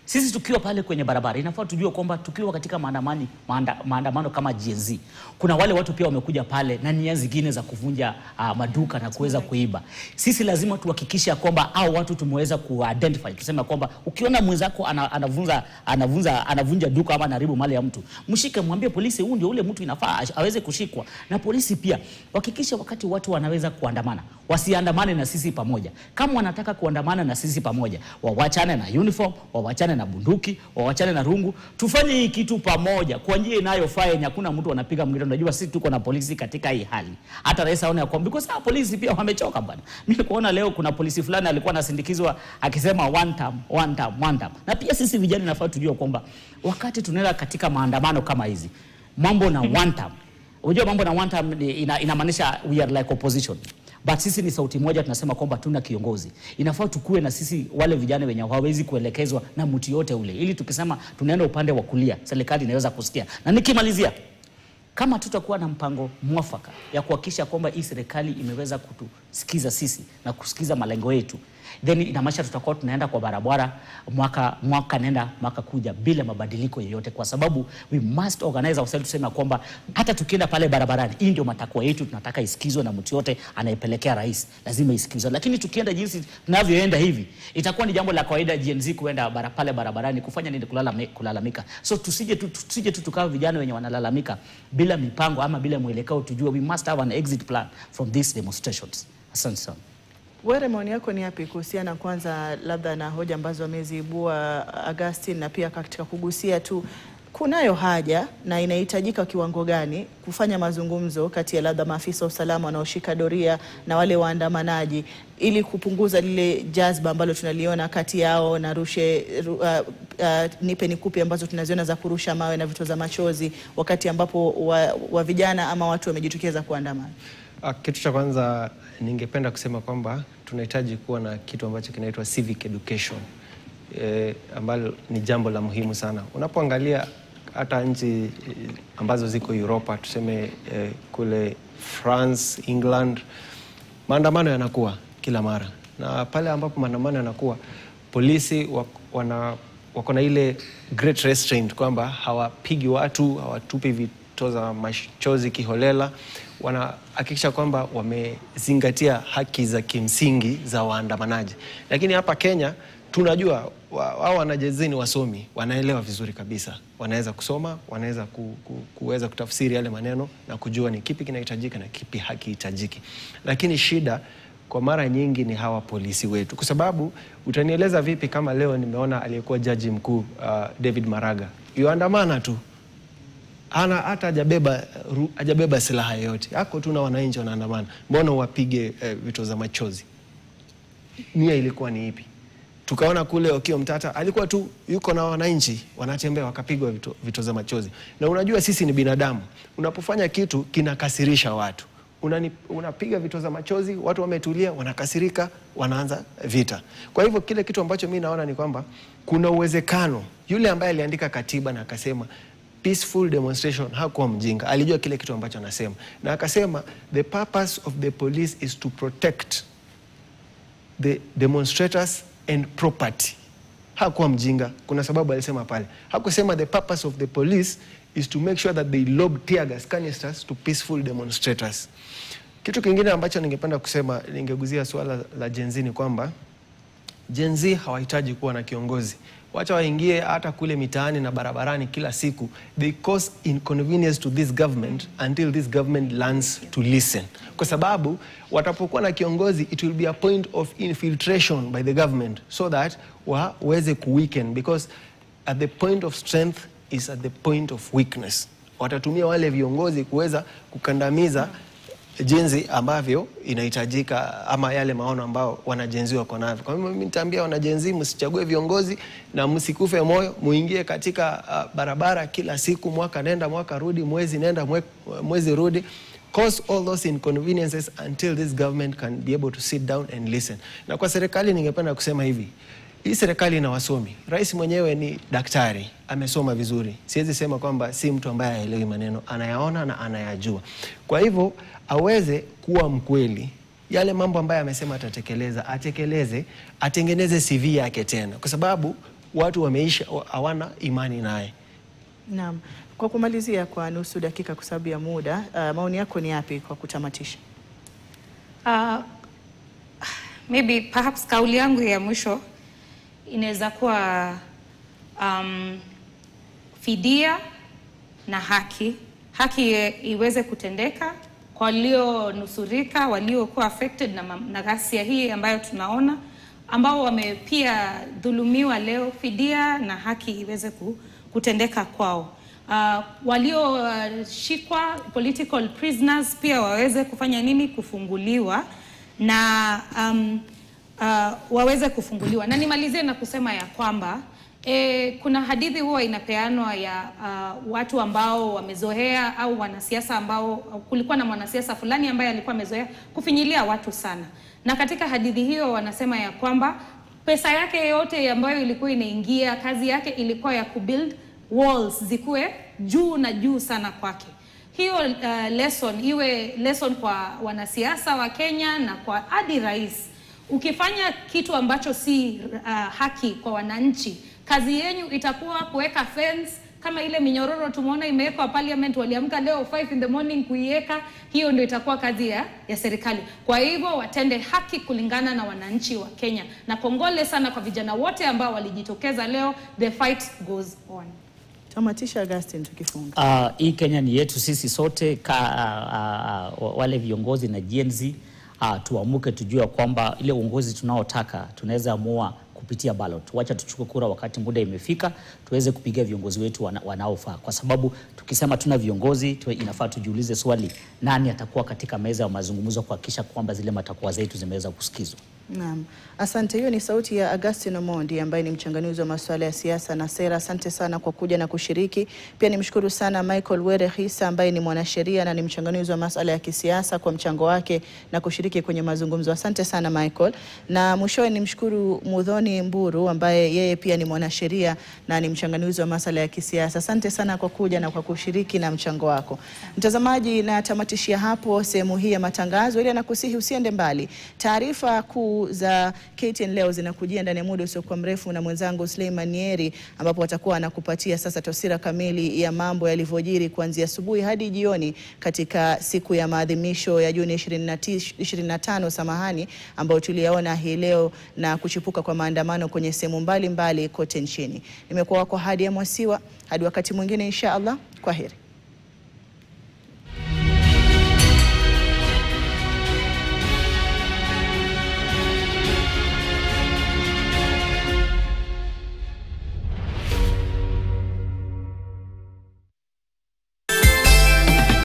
sisi tukiwa pale kwenye barabara inafaa tujue kwamba tukiwa katika maandamano kama Gen Z, kuna wale watu pia wamekuja pale na nia zingine za kuvunja maduka na kuweza kuiba. Sisi lazima tuhakikishe kwamba hao watu tumeweza ku-identify. Tuseme kwamba ukiona mwenzako anavunja duka ama anaharibu mali ya mtu, mshike, mwambie polisi huyu ndio ule mtu inafaa aweze kushikwa. Na polisi pia hakikisha wakati watu wanaweza kuandamana, wasiandamane na sisi pamoja. Kama wanataka kuandamana na sisi pamoja, wawachane na uniform, wawachane na bunduki, wawachane na rungu, tufanye hii kitu pamoja kwa njia inayofaa yenye hakuna mtu anapiga mwingine. Unajua sisi tuko na polisi katika hii hali, hata rais aone kwamba because polisi pia wamechoka bwana. Mimi kuona leo kuna polisi fulani alikuwa anasindikizwa akisema one term. Na pia sisi vijana nafaa tujue kwamba wakati tunaenda katika maandamano kama hizi, mambo na one term, unajua mambo na one term inamaanisha we are like opposition. But sisi ni sauti moja, tunasema kwamba tuna kiongozi. Inafaa tukue na sisi wale vijana wenye hawawezi kuelekezwa na mtu yote ule, ili tukisema tunaenda upande wa kulia, serikali inaweza kusikia. Na nikimalizia, kama tutakuwa na mpango mwafaka ya kuhakikisha kwamba hii serikali imeweza kutusikiza sisi na kusikiza malengo yetu, then inamaanisha tutakuwa tunaenda kwa barabara mwaka nenda mwaka kuja bila mabadiliko yoyote, kwa sababu we must organize ourselves. Tuseme kwamba hata tukienda pale barabarani, hii ndio matakwa yetu, tunataka isikizwe na mtu yote anayepelekea rais, lazima isikizwe. Lakini tukienda jinsi tunavyoenda hivi, itakuwa ni jambo la kawaida Gen Z kuenda pale barabarani kufanya nini? Kulalamika. So tusije tu tukawa vijana wenye wanalalamika bila mipango ama bila mwelekeo. Tujue we must have an exit plan from these demonstrations. Asante sana. Wewe, maoni yako ni yapi kuhusiana kwanza labda na hoja ambazo wameziibua Augustine, na pia katika kugusia tu kunayo haja na inahitajika kiwango gani kufanya mazungumzo kati ya labda maafisa wa usalama wanaoshika doria na wale waandamanaji ili kupunguza lile jazba ambalo tunaliona kati yao na nipe nikupe ambazo tunaziona za kurusha mawe na vitoza machozi wakati ambapo wa vijana ama watu wamejitokeza kuandamana? Kitu cha kwanza ningependa kusema kwamba tunahitaji kuwa na kitu ambacho kinaitwa civic education, ambalo ni jambo la muhimu sana. Unapoangalia hata nchi ambazo ziko Europa, tuseme kule France, England, maandamano yanakuwa kila mara. Na pale ambapo maandamano yanakuwa, polisi wako na ile great restraint kwamba hawapigi watu, hawatupi vitoza machozi kiholela. Wanahakikisha kwamba wamezingatia haki za kimsingi za waandamanaji. Lakini hapa Kenya tunajua wao wanajezini wasomi, wanaelewa vizuri kabisa. Wanaweza kusoma, wanaweza kuweza kutafsiri yale maneno na kujua ni kipi kinahitajika na kipi hakihitajiki. Lakini shida kwa mara nyingi ni hawa polisi wetu, kwa sababu utanieleza vipi kama leo nimeona aliyekuwa jaji mkuu David Maraga yuandamana tu, hata hajabeba silaha yoyote, hako tu na wananchi wanaandamana, mbona wapige vitoza machozi? Nia ilikuwa ni ipi? Tukaona kule Okiya Mtata alikuwa tu yuko na wananchi wanatembea, wakapigwa vitoza machozi. Na unajua sisi ni binadamu, unapofanya kitu kinakasirisha watu, unapiga vitoza machozi, watu wametulia, wanakasirika, wanaanza vita. Kwa hivyo kile kitu ambacho mimi naona ni kwamba kuna uwezekano yule ambaye aliandika katiba na akasema peaceful demonstration hakuwa mjinga, alijua kile kitu ambacho anasema, na akasema the purpose of the police is to protect the demonstrators and property. Hakuwa mjinga, kuna sababu alisema pale. Hakusema the purpose of the police is to make sure that they lob tear gas canisters to peaceful demonstrators. Kitu kingine ambacho ningependa kusema, ningeguzia swala la Gen Z, ni kwamba Gen Z hawahitaji kuwa na kiongozi. Wacha waingie hata kule mitaani na barabarani kila siku. They cause inconvenience to this government until this government learns to listen. Kwa sababu watapokuwa na kiongozi, it will be a point of infiltration by the government so that waweze kuweaken, because at the point of strength is at the point of weakness. Watatumia wale viongozi kuweza kukandamiza jinsi ambavyo inahitajika, ama yale maono ambao wanajenzi wako navyo. Kwa hivyo mimi nitaambia wanajenzi, msichague viongozi na msikufe moyo, muingie katika barabara kila siku, mwaka nenda mwaka rudi, mwezi nenda mwezi rudi, cause all those inconveniences until this government can be able to sit down and listen. Na kwa serikali ningependa kusema hivi, hii serikali ina wasomi. Rais mwenyewe ni daktari, amesoma vizuri. Siwezi sema kwamba si mtu ambaye haelewi maneno, anayaona na anayajua. Kwa hivyo aweze kuwa mkweli, yale mambo ambayo amesema atatekeleza, atekeleze, atengeneze CV yake tena, kwa sababu watu wameisha hawana imani naye. Naam. Kwa kumalizia kwa nusu dakika kwa sababu ya muda, maoni yako ni yapi kwa kutamatisha? Maybe perhaps kauli yangu ya mwisho inaweza kuwa fidia na haki iweze kutendeka kwa walionusurika, waliokuwa affected na ghasia hii ambayo tunaona, ambao wamepia dhulumiwa leo. Fidia na haki iweze kutendeka kwao. Walioshikwa political prisoners pia waweze kufanya nini? Kufunguliwa na waweze kufunguliwa. Na nimalizie na kusema ya kwamba kuna hadithi huwa inapeanwa ya watu ambao wamezoea, au wanasiasa ambao, kulikuwa na mwanasiasa fulani ambaye alikuwa amezoea kufinyilia watu sana, na katika hadithi hiyo wanasema ya kwamba pesa yake yote ambayo ilikuwa inaingia, kazi yake ilikuwa ya kubuild walls zikuwe juu na juu sana kwake. Hiyo lesson iwe lesson kwa wanasiasa wa Kenya na kwa hadi rais. Ukifanya kitu ambacho si haki kwa wananchi, kazi yenu itakuwa kuweka fence kama ile minyororo tumeona imewekwa parliament, waliamka leo 5 in the morning kuiweka. Hiyo ndio itakuwa kazi ya serikali. Kwa hivyo watende haki kulingana na wananchi wa Kenya, na kongole sana kwa vijana wote ambao walijitokeza leo. The fight goes on. Tamatisha Augustine tukifunga. Hii Kenya ni yetu sisi sote, wale viongozi na Gen Z, tuamuke tujue kwamba ile uongozi tunaotaka tunaweza amua kupitia ballot. Wacha tuchukue kura wakati muda imefika, tuweze kupiga viongozi wetu wanaofaa, kwa sababu tukisema tuna viongozi inafaa tujiulize swali, nani atakuwa katika meza ya mazungumzo kuhakikisha kwamba zile matakwa zetu zimeweza kusikizwa. Naam. Asante. Hiyo ni sauti ya Augustine Omondi ambaye ni mchanganuzi wa masuala ya siasa na sera. Asante sana kwa kuja na kushiriki. Pia nimshukuru sana Michael Were Hisa ambaye ni mwanasheria na ni mchanganuzi wa masuala ya kisiasa kwa mchango wake na kushiriki kwenye mazungumzo. Asante sana Michael. Na mwishowe nimshukuru Muthoni Mburu ambaye yeye pia ni mwanasheria na ni mchanganuzi wa masuala ya kisiasa. Asante sana kwa kuja na kwa kushiriki na mchango wako. Mtazamaji, na tamatishia hapo sehemu hii ya matangazo, ili nakusihi usiende mbali. Taarifa kuu za KTN leo zinakujia ndani ya muda usiokuwa mrefu na mwenzangu Suleiman Nieri, ambapo watakuwa anakupatia sasa tafsira kamili ya mambo yalivyojiri kuanzia asubuhi hadi jioni katika siku ya maadhimisho ya Juni 25 ambayo tuliyaona hii leo na kuchipuka kwa maandamano kwenye sehemu mbalimbali kote nchini. Nimekuwa wako Hadia Mwasiwa, hadi wakati mwingine insha Allah. Kwaheri.